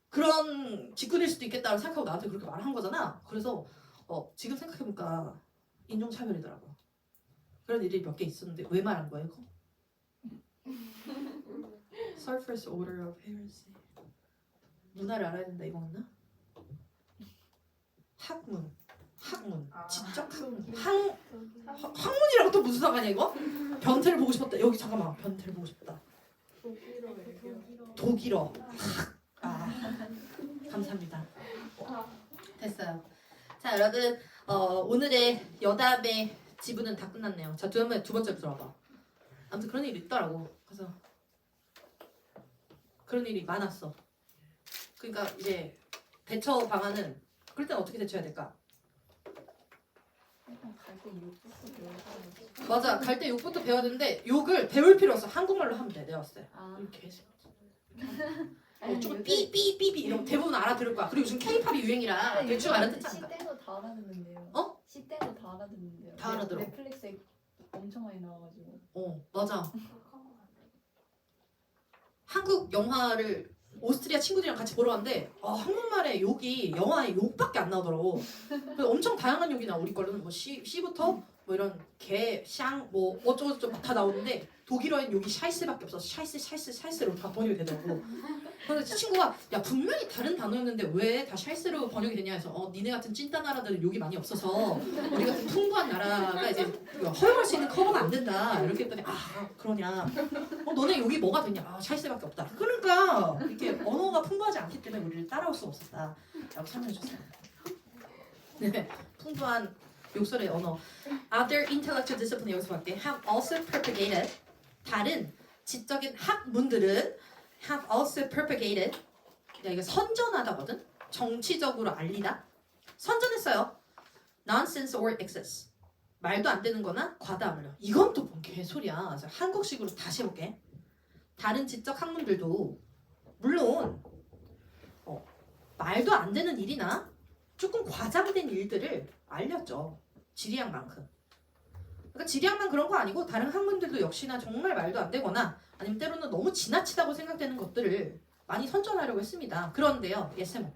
그런 직군일 수도 있겠다고 생각하고 나한테 그렇게 말한 거잖아. 그래서 지금 생각해보니까 인종차별이더라고. 그런 일이 몇 개 있었는데 왜 말한 거예요 이거? Surface order of heresy. 문화를 알아야 된다 이거 맞나? 학문, 지적 학문. 학문이라고 또 무슨 상관이야 이거? 변태를 보고 싶었다. 여기 잠깐만 변태를 보고 싶다. 독일어. 감사합니다. 됐어요. 자 여러분 오늘의 여담의 지분은 다 끝났네요. 자 두 번째로 들어봐. 아무튼 그런 일이 있더라고. 그래서 그런 일이 많았어. 그러니까 이제 대처 방안은 그럴 땐 어떻게 대처해야 될까? 맞아. 갈 때 욕부터 배워야 되는데 욕을 배울 필요 없어. 한국말로 하면 돼. 내가 봤을 때. 개새끼. 조금 삐삐삐삐 이런 대부분 알아들을 거야. 그리고 요즘 K-팝이 유행이라 대충 알아듣지 않을까? 시대도 다 알아듣는데요. 시대도 다 알아듣는데요. 다 알아들어. 넷플릭스에 엄청 많이 나와가지고. 맞아. 한국 영화를 오스트리아 친구들이랑 같이 보러 갔는데 한국말에 욕이 영화에 욕밖에 안 나오더라고. 그래서 엄청 다양한 욕이 나와. 우리 걸로는 뭐 씨부터 뭐 이런 개, 샹, 뭐 어쩌고저쩌고 다 나오는데 독일어엔 욕이 샤이스밖에 없어. 샤이스로 다 번역이 되더라고. 그래서 친구가 야 분명히 다른 단어였는데 왜 다 샤이스로 번역이 되냐 해서 니네 같은 찐따 나라들은 욕이 많이 없어서 우리 같은 풍부한 나라가 이제 허용할 수 있는 커버가 안 된다 이렇게 했더니 그러냐 너네 욕이 뭐가 되냐 샤이스밖에 없다. 그러니까 이렇게 언어가 풍부하지 않기 때문에 우리를 따라올 수 없었다 라고 설명해 줬어요. 네, 풍부한 욕설의 언어. Other intellectual discipline 여기서 볼게. Have also propagated 다른 지적인 학문들은 have also propagated 이거 선전하다거든. 정치적으로 알리다. 선전했어요. Nonsense or excess 말도 안 되는 거나 과다함을요. 이건 또 뭔 개소리야. 그래서 한국식으로 다시 해볼게. 다른 지적 학문들도 물론 말도 안 되는 일이나 조금 과장된 일들을 알렸죠. 지리학만큼. 그러니까 지리학만 그런 거 아니고 다른 학문들도 역시나 정말 말도 안 되거나 아니면 때로는 너무 지나치다고 생각되는 것들을 많이 선전하려고 했습니다. 그런데요. 예세모.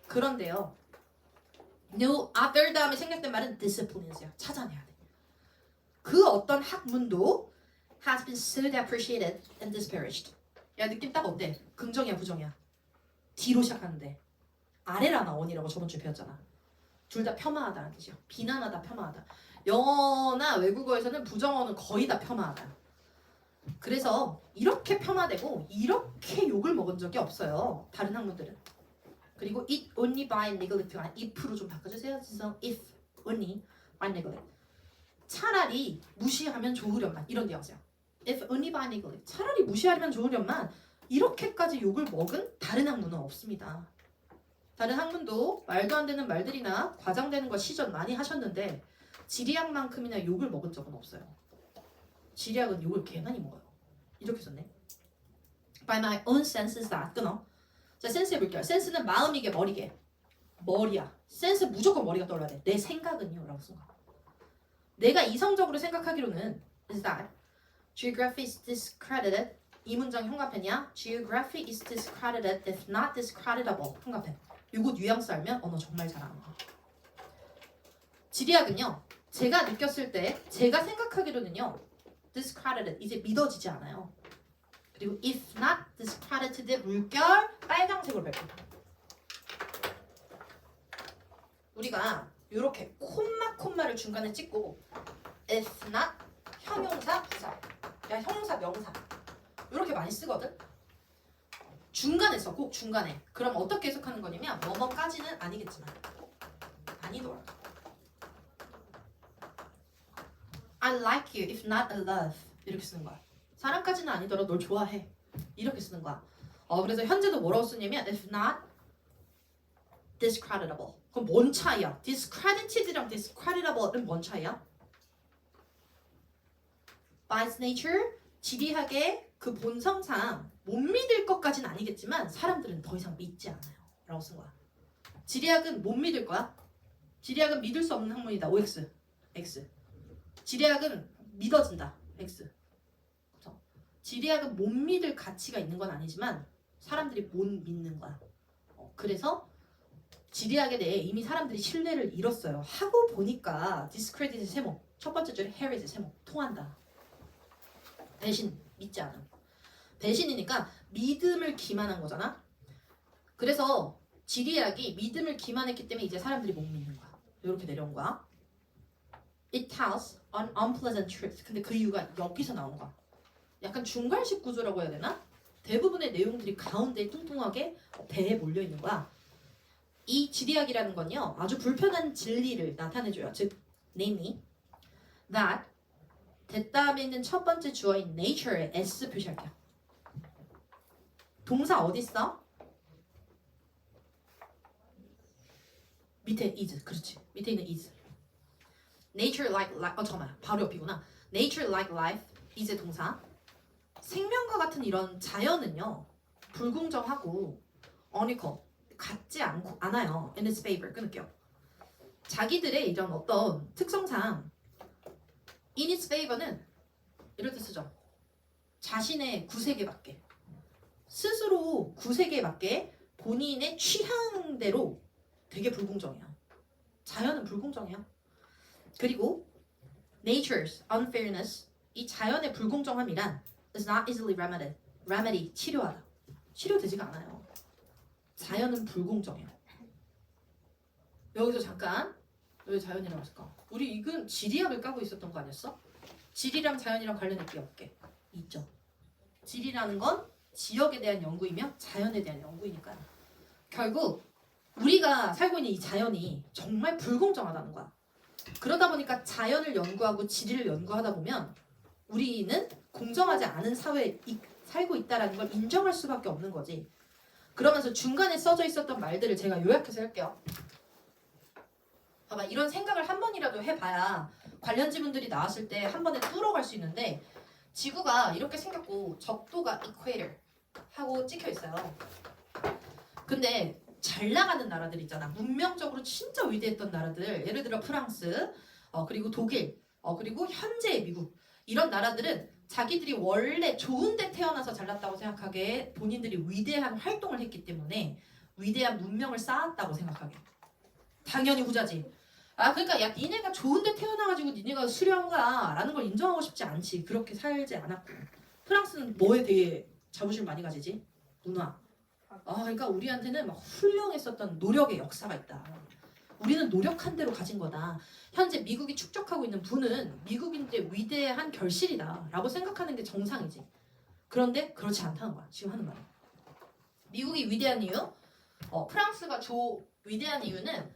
그런데요. No other 다음에 생략된 말은 disciplines야. 찾아내야 돼. 그 어떤 학문도 has been so depreciated and disparaged. 야 느낌 딱 어때? 긍정이야 부정이야? D로 시작하는데 아래라나 on이라고 저번 주에 배웠잖아. 둘 다 폄하하다는 뜻이야. 비난하다 폄하하다. 영어나 외국어에서는 부정어는 거의 다 폄하하다. 그래서 이렇게 폄하되고 이렇게 욕을 먹은 적이 없어요. 다른 학문들은. 그리고 it only by neglect가 if로 좀 바꿔주세요. 그래서 if only by neglect. 차라리 무시하면 좋으련만 이런 뉘앙스야. if only by neglect. 차라리 무시하면 좋으련만 이렇게까지 욕을 먹은 다른 학문은 없습니다. 다른 학문도 말도 안 되는 말들이나 과장되는 거 시전 많이 하셨는데 지리학만큼이나 욕을 먹은 적은 없어요. 지리학은 욕을 개 많이 먹어요. 이렇게 썼네. By my own senses that 끊어. 자 센스 해볼게요. 센스는 마음이게 머리게. 머리야. 센스 무조건 머리가 떠올라야 돼. 내 생각은요 라고 쓴 거야. 내가 이성적으로 생각하기로는 is that geography is discredited. 이 문장 형광펜이야. Geography is discredited if not discreditable. 형광펜. 요거 뉘앙스 알면 언어 정말 잘하는 거. 지리학은요. 제가 느꼈을 때 제가 생각하기로는요. discredited. 이제 믿어지지 않아요. 그리고 if not discredited 물결 빨강색으로 뺄게요. 우리가 이렇게 콤마를 중간에 찍고 if not 형용사 부사 야 형용사 명사 이렇게 많이 쓰거든. 중간에 써. 꼭 중간에. 그럼 어떻게 해석하는 거냐면 뭐뭐까지는 아니겠지만 아니더라. I like you if not a love 이렇게 쓰는 거야. 사람까지는 아니더라도 널 좋아해 이렇게 쓰는 거야. 그래서 현재도 뭐라고 쓰냐면 if not discreditable. 그럼 뭔 차이야? discredited랑 discreditable은 뭔 차이야? By its nature 지리학의 그 본성상 못 믿을 것까지는 아니겠지만 사람들은 더 이상 믿지 않아요 라고 쓴 거야. 지리학은 못 믿을 거야. 지리학은 믿을 수 없는 학문이다. OX X. 지리학은 믿어진다. X. 그렇죠? 지리학은 못 믿을 가치가 있는 건 아니지만 사람들이 못 믿는 거야. 그래서 지리학에 대해 이미 사람들이 신뢰를 잃었어요. 하고 보니까 discredit의 세모 첫 번째 줄에 heres의 세모 통한다. 배신 믿지 않음. 배신이니까 믿음을 기만한 거잖아. 그래서 지리학이 믿음을 기만했기 때문에 이제 사람들이 못 믿는 거야. 이렇게 내려온 거야. It tells an unpleasant truth. 근데 그 이유가 여기서 나온 거야. 약간 중괄식 구조라고 해야 되나? 대부분의 내용들이 가운데 뚱뚱하게 배에 몰려 있는 거야. 이 지리학이라는 건요 아주 불편한 진리를 나타내줘요. 즉, namely that 됐다음에 있는 첫 번째 주어인 nature에 s 표시할게요. 동사 어디 있어? 밑에 is. 그렇지. 밑에 있는 is. Nature like life. 잠깐만. 바로 옆이구나. Nature like life is의 동사. 생명과 같은 이런 자연은요 불공정하고 unequal 같지 않아요. In its favor. 끊을게요. 자기들의 이런 어떤 특성상 in its favor는 이럴 때 쓰죠. 자신의 구색에 맞게 스스로 구색에 맞게 본인의 취향대로 되게 불공정해요. 자연은 불공정해요. 그리고 nature's unfairness 이 자연의 불공정함이란 is not easily remedied. remedy 치료하다. 치료되지가 않아요. 자연은 불공정해요. 여기서 잠깐 왜 자연이라고 했을까? 우리 이건 지리학을 까고 있었던 거 아니었어? 지리랑 자연이랑 관련 있게 없게 있죠. 지리라는 건 지역에 대한 연구이며 자연에 대한 연구이니까요. 결국 우리가 살고 있는 이 자연이 정말 불공정하다는 거야. 그러다 보니까 자연을 연구하고 지리를 연구하다 보면 우리는 공정하지 않은 사회에 살고 있다는 걸 인정할 수밖에 없는 거지. 그러면서 중간에 써져 있었던 말들을 제가 요약해서 할게요. 봐봐, 이런 생각을 한 번이라도 해봐야 관련 지문들이 나왔을 때 한 번에 뚫어갈 수 있는데 지구가 이렇게 생겼고 적도가 equator 하고 찍혀 있어요. 근데 잘 나가는 나라들 있잖아. 문명적으로 진짜 위대했던 나라들. 예를 들어 프랑스, 그리고 독일, 그리고 현재의 미국. 이런 나라들은 자기들이 원래 좋은 데 태어나서 잘났다고 생각하게 본인들이 위대한 활동을 했기 때문에 위대한 문명을 쌓았다고 생각하게. 당연히 후자지. 그러니까 야 니네가 좋은 데 태어나가지고 니네가 수려한 거야 라는 걸 인정하고 싶지 않지. 그렇게 살지 않았고. 프랑스는 뭐에 되게 자부심 많이 가지지? 문화. 그러니까 우리한테는 막 훌륭했었던 노력의 역사가 있다. 우리는 노력한 대로 가진 거다. 현재 미국이 축적하고 있는 부는 미국인들의 위대한 결실이다 라고 생각하는 게 정상이지. 그런데 그렇지 않다는 거야. 지금 하는 말이. 미국이 위대한 이유? 프랑스가 위대한 이유는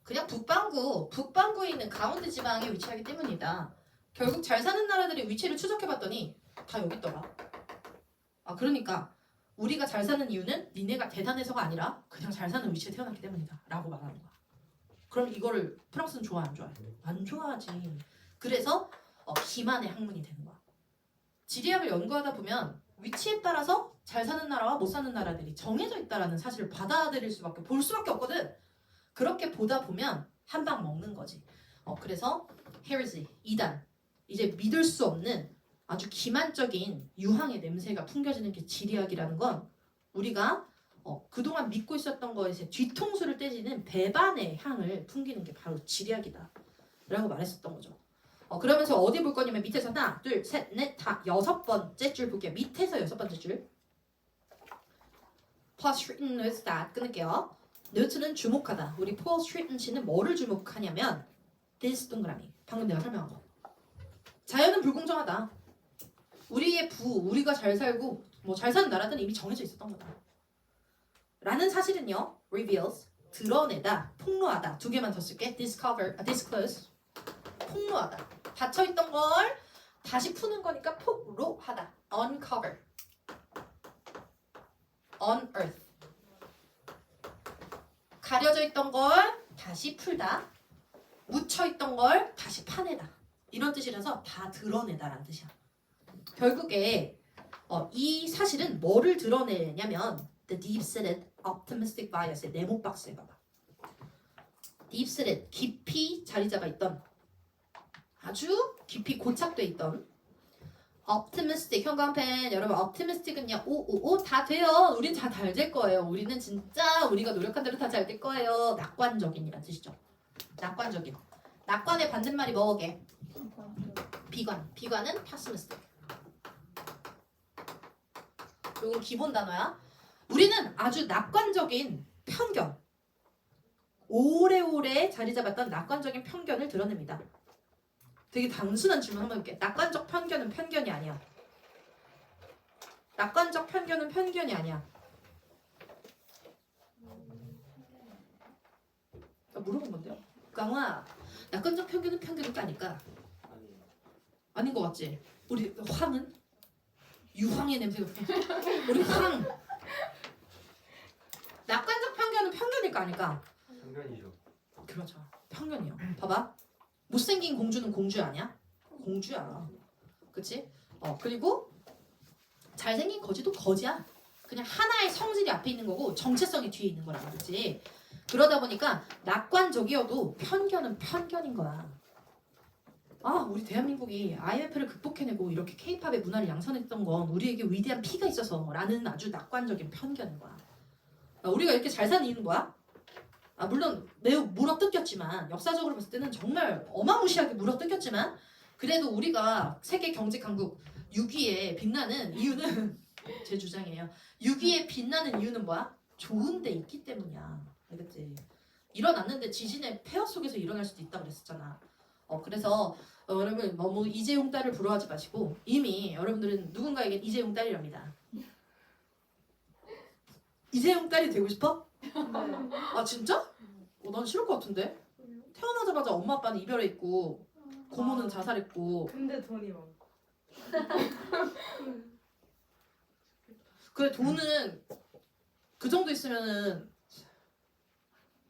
그냥 북반구에 있는 가운데 지방에 위치하기 때문이다. 결국 잘 사는 나라들의 위치를 추적해봤더니 다 여기 있더라. 그러니까 우리가 잘 사는 이유는 니네가 대단해서가 아니라 그냥 잘 사는 위치에 태어났기 때문이다 라고 말하는 거야. 그럼 이거를 프랑스는 좋아해 안 좋아해? 안 좋아하지. 그래서 기만의 학문이 되는 거야. 지리학을 연구하다 보면 위치에 따라서 잘 사는 나라와 못 사는 나라들이 정해져 있다라는 사실을 볼 수밖에 없거든. 그렇게 보다 보면 한 방 먹는 거지. 그래서 헤르지, 이단, 이제 믿을 수 없는 아주 기만적인 유황의 냄새가 풍겨지는 게 지리학이라는 건 우리가 그동안 믿고 있었던 거에서 뒤통수를 떼지는 배반의 향을 풍기는 게 바로 지리학이다 라고 말했었던 거죠. 그러면서 어디 볼 거냐면 밑에서 하나, 둘, 셋, 넷, 다 6번째 줄 볼게요. 밑에서 6번째 줄. Paul Stritton notes that. 끊을게요. 노트는 주목하다. 우리 Paul Stritton 씨는 뭐를 주목하냐면 this 동그라미. 방금 내가 설명한 거. 자연은 불공정하다. 우리가 잘 살고 잘 사는 나라들은 이미 정해져 있었던 거다. 라는 사실은요. reveals, 드러내다, 폭로하다. 두 개만 더 쓸게. disclose, 폭로하다. 닫혀있던 걸 다시 푸는 거니까 폭로하다. uncover, unearth. 가려져 있던 걸 다시 풀다. 묻혀있던 걸 다시 파내다. 이런 뜻이라서 다 드러내다라는 뜻이야. 결국에 이 사실은 뭐를 드러내냐면 the deep-seated optimistic bias의 네모 박스에 봐봐. deep-seated, 깊이 자리 잡아 있던, 아주 깊이 고착돼 있던 optimistic, 현관펜 여러분, optimistic은요, 오 다 돼요. 우린 다 잘 될 거예요. 우리는 진짜 우리가 노력한 대로 다 잘 될 거예요. 낙관적인이란 뜻이죠. 낙관적인. 낙관의 반대말이 뭐게? 비관. 비관은 pessimistic. 이건 기본 단어야. 우리는 아주 낙관적인 편견, 오래오래 자리 잡았던 낙관적인 편견을 드러냅니다. 되게 단순한 질문 한번 해볼게. 낙관적 편견은 편견이 아니야. 낙관적 편견은 편견이 아니야. 물어본 건데요. 강화, 낙관적 편견은 편견이 아니까 아닌 것 같지? 우리 황은? 유황의 냄새가 우리 황. 낙관적 편견은 편견일까 아닐까? 편견이죠. 그렇죠. 편견이요. 봐봐. 못생긴 공주는 공주 아니야? 공주야. 그치? 그리고 잘생긴 거지도 거지야. 그냥 하나의 성질이 앞에 있는 거고 정체성이 뒤에 있는 거라는 거지. 그러다 보니까 낙관적이어도 편견은 편견인 거야. 우리 대한민국이 IMF를 극복해내고 이렇게 K-팝의 문화를 양산했던 건 우리에게 위대한 피가 있어서 라는 아주 낙관적인 편견인 거야. 우리가 이렇게 잘 사는 이유는 뭐야? 물론 매우 물어뜯겼지만, 역사적으로 봤을 때는 정말 어마무시하게 물어뜯겼지만, 그래도 우리가 세계 경제 강국 6위에 빛나는 이유는 제 주장이에요. 6위에 빛나는 이유는 뭐야? 좋은 데 있기 때문이야. 알겠지? 일어났는데 지진의 폐허 속에서 일어날 수도 있다고 그랬었잖아. 그래서 여러분 너무 이재용 딸을 부러워하지 마시고, 이미 여러분들은 누군가에게 이재용 딸이랍니다. 이재용 딸이 되고 싶어? 아 진짜? 난 싫을 것 같은데? 태어나자마자 엄마 아빠는 이별해 있고 고모는 자살했고. 근데 돈이 많고. 그래, 돈은 그 정도 있으면은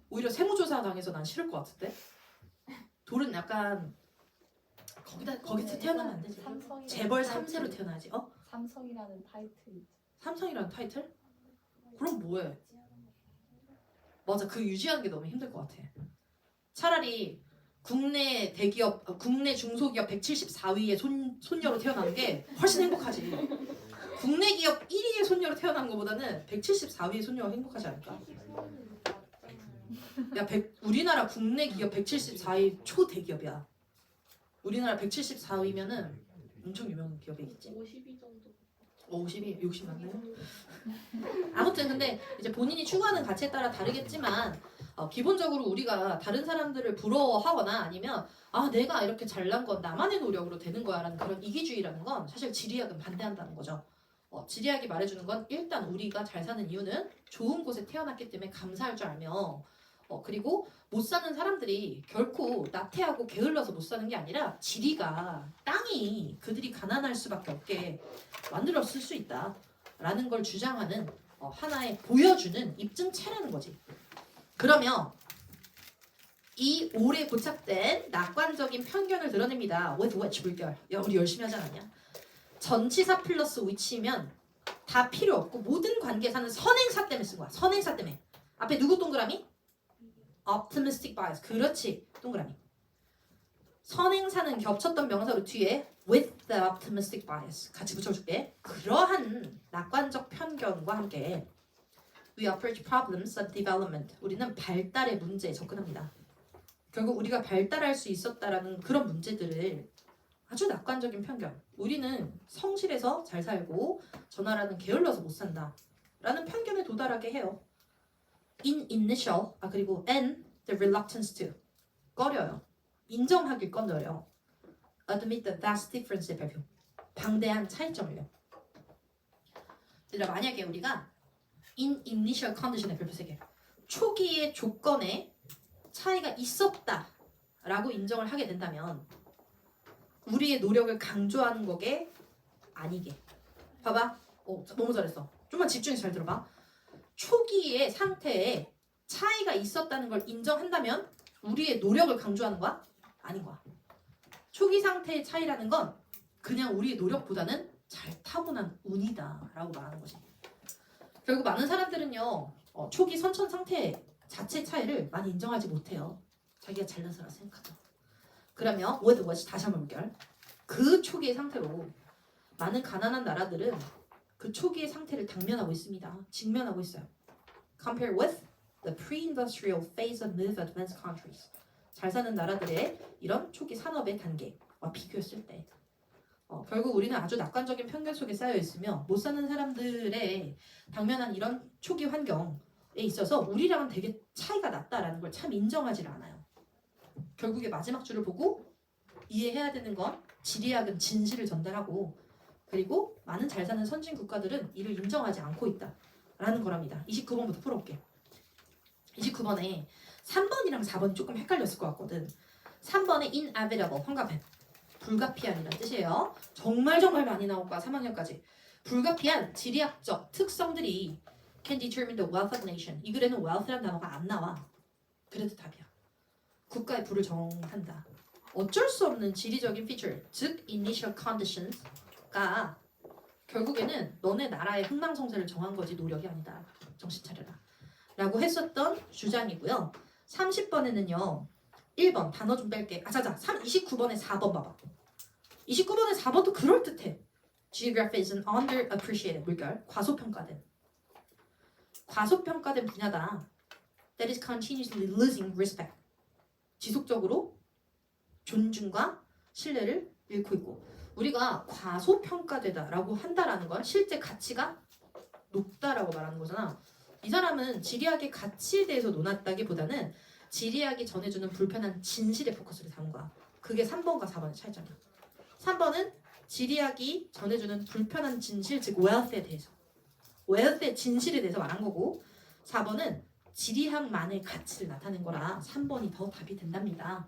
오히려 세무조사 당해서 난 싫을 것 같은데? 돈은 약간 거기서 태어나면 안 되지. 재벌 3세로 태어나야지. 삼성이라는 타이틀 있죠. 삼성이라는 타이틀? 그럼 뭐해? 맞아, 그 유지하는 게 너무 힘들 것 같아. 차라리 국내 대기업, 국내 중소기업 174위의 손녀로 태어나는 게 훨씬 행복하지. 국내 기업 1위의 손녀로 태어난 것보다는 174위의 손녀가 행복하지 않을까? 야, 우리나라 국내 기업 174위 초대기업이야. 우리나라 174위면은 엄청 유명한 기업이겠지. 52 정도. 50이 60 맞나요? 아무튼 근데 이제 본인이 추구하는 가치에 따라 다르겠지만 기본적으로 우리가 다른 사람들을 부러워하거나 아니면 내가 이렇게 잘난 건 나만의 노력으로 되는 거야 라는 그런 이기주의라는 건 사실 지리학은 반대한다는 거죠. 지리학이 말해주는 건 일단 우리가 잘 사는 이유는 좋은 곳에 태어났기 때문에 감사할 줄 알며 그리고 못 사는 사람들이 결코 나태하고 게을러서 못 사는 게 아니라 지리가 땅이 그들이 가난할 수밖에 없게 만들었을 수 있다 라는 걸 주장하는 하나의 보여주는 입증체라는 거지. 그러면 이 오래 고착된 낙관적인 편견을 드러냅니다. with which 물결. 야, 우리 열심히 하지 않았냐? 전치사 플러스 which이면 다 필요 없고 모든 관계사는 선행사 때문에 쓴 거야. 선행사 때문에. 앞에 누구 동그라미? optimistic bias. 그렇지. 동그라미. 선행사는 겹쳤던 명사로 뒤에 with the optimistic bias 같이 붙여줄게. 그러한 낙관적 편견과 함께 we approach problems of development. 우리는 발달의 문제에 접근합니다. 결국 우리가 발달할 수 있었다라는 그런 문제들을 아주 낙관적인 편견. 우리는 성실해서 잘 살고 저 나라는 게을러서 못 산다 라는 편견에 도달하게 해요. in initial 그리고 and the reluctance to 꺼려요. 인정하길 꺼려요. admit the vast difference의 발표. 방대한 차이점을요. 만약에 우리가 in initial condition의 발표 3개. 초기의 조건에 차이가 있었다라고 인정을 하게 된다면 우리의 노력을 강조하는 거게 아니게. 봐봐. 너무 잘했어. 좀만 집중해서 잘 들어봐. 초기의 상태에 차이가 있었다는 걸 인정한다면 우리의 노력을 강조하는 거야? 아닌 거야. 초기 상태의 차이라는 건 그냥 우리의 노력보다는 잘 타고난 운이다 라고 말하는 거지. 결국 많은 사람들은요 초기 선천 상태 자체 차이를 많이 인정하지 못해요. 자기가 잘나서라 생각하죠. 그러면 with which 다시 한번 볼게요. 그 초기의 상태로 많은 가난한 나라들은 그 초기의 상태를 당면하고 있습니다. 직면하고 있어요. Compare with the pre-industrial phase of new advanced countries. 잘 사는 나라들의 이런 초기 산업의 단계와 비교했을 때 결국 우리는 아주 낙관적인 편견 속에 쌓여 있으며 못 사는 사람들의 당면한 이런 초기 환경에 있어서 우리랑은 되게 차이가 났다라는 걸 참 인정하지 않아요. 결국에 마지막 줄을 보고 이해해야 되는 건 지리학은 진실을 전달하고 그리고 많은 잘 사는 선진 국가들은 이를 인정하지 않고 있다라는 거랍니다. 29번부터 풀어볼게. 29번에 3번이랑 4번이 조금 헷갈렸을 것 같거든. 3번에 inevitable, 황가팬. 불가피한이라는 뜻이에요. 정말 많이 나올 거야. 3학년까지. 불가피한 지리학적 특성들이 can determine the wealth of nation. 이 글에는 wealth라는 단어가 안 나와. 그래도 답이야. 국가의 부를 정한다. 어쩔 수 없는 지리적인 feature, 즉 initial conditions가 결국에는 너네 나라의 흥망성쇠를 정한 거지 노력이 아니다. 정신 차려라. 라고 했었던 주장이고요. 30번에는요. 1번 단어 좀 뺄게. 29번에 4번 봐봐. 29번에 4번도 그럴듯해. Geography is an underappreciated 물결. 과소평가된 분야다. That is continuously losing respect. 지속적으로 존중과 신뢰를 잃고 있고 우리가 과소평가되다라고 한다라는 건 실제 가치가 높다라고 말하는 거잖아. 이 사람은 지리학의 가치에 대해서 논했다기보다는 지리학이 전해주는 불편한 진실에 포커스를 담은 거야. 그게 3번과 4번의 차이점이야. 3번은 지리학이 전해주는 불편한 진실, 즉 wealth에 대해서 wealth의 진실에 대해서 말한 거고 4번은 지리학만의 가치를 나타낸 거라 3번이 더 답이 된답니다.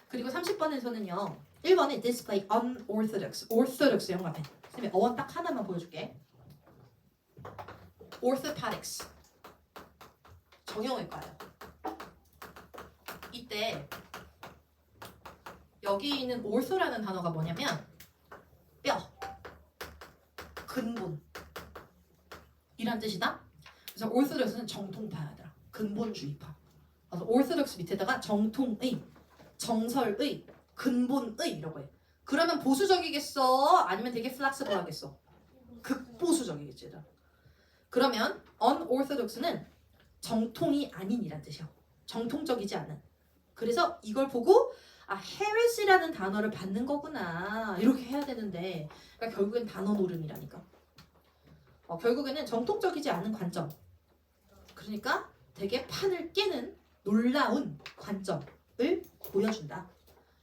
그리고 30번에서는요. 1번에 display unorthodox, orthodox 영감해. 선생님 어원 딱 하나만 보여줄게. orthopedics 정형외과예요. 이때 여기 있는 ortho라는 단어가 뭐냐면 뼈, 근본 이란 뜻이다. 그래서 orthodox는 정통파야더라. 근본주의파. 그래서 orthodox 밑에다가 정통의, 정설의, 근본의 이라고 해. 그러면 보수적이겠어? 아니면 되게 flexible 하겠어? 극보수적이겠지. 얘들아. 그러면 unorthodox는 정통이 아닌이란 뜻이야. 정통적이지 않은. 그래서 이걸 보고 heresy라는 단어를 받는 거구나 이렇게 해야 되는데 그러니까 결국엔 단어 노름이라니까. 결국에는 정통적이지 않은 관점. 그러니까 되게 판을 깨는 놀라운 관점을 보여준다.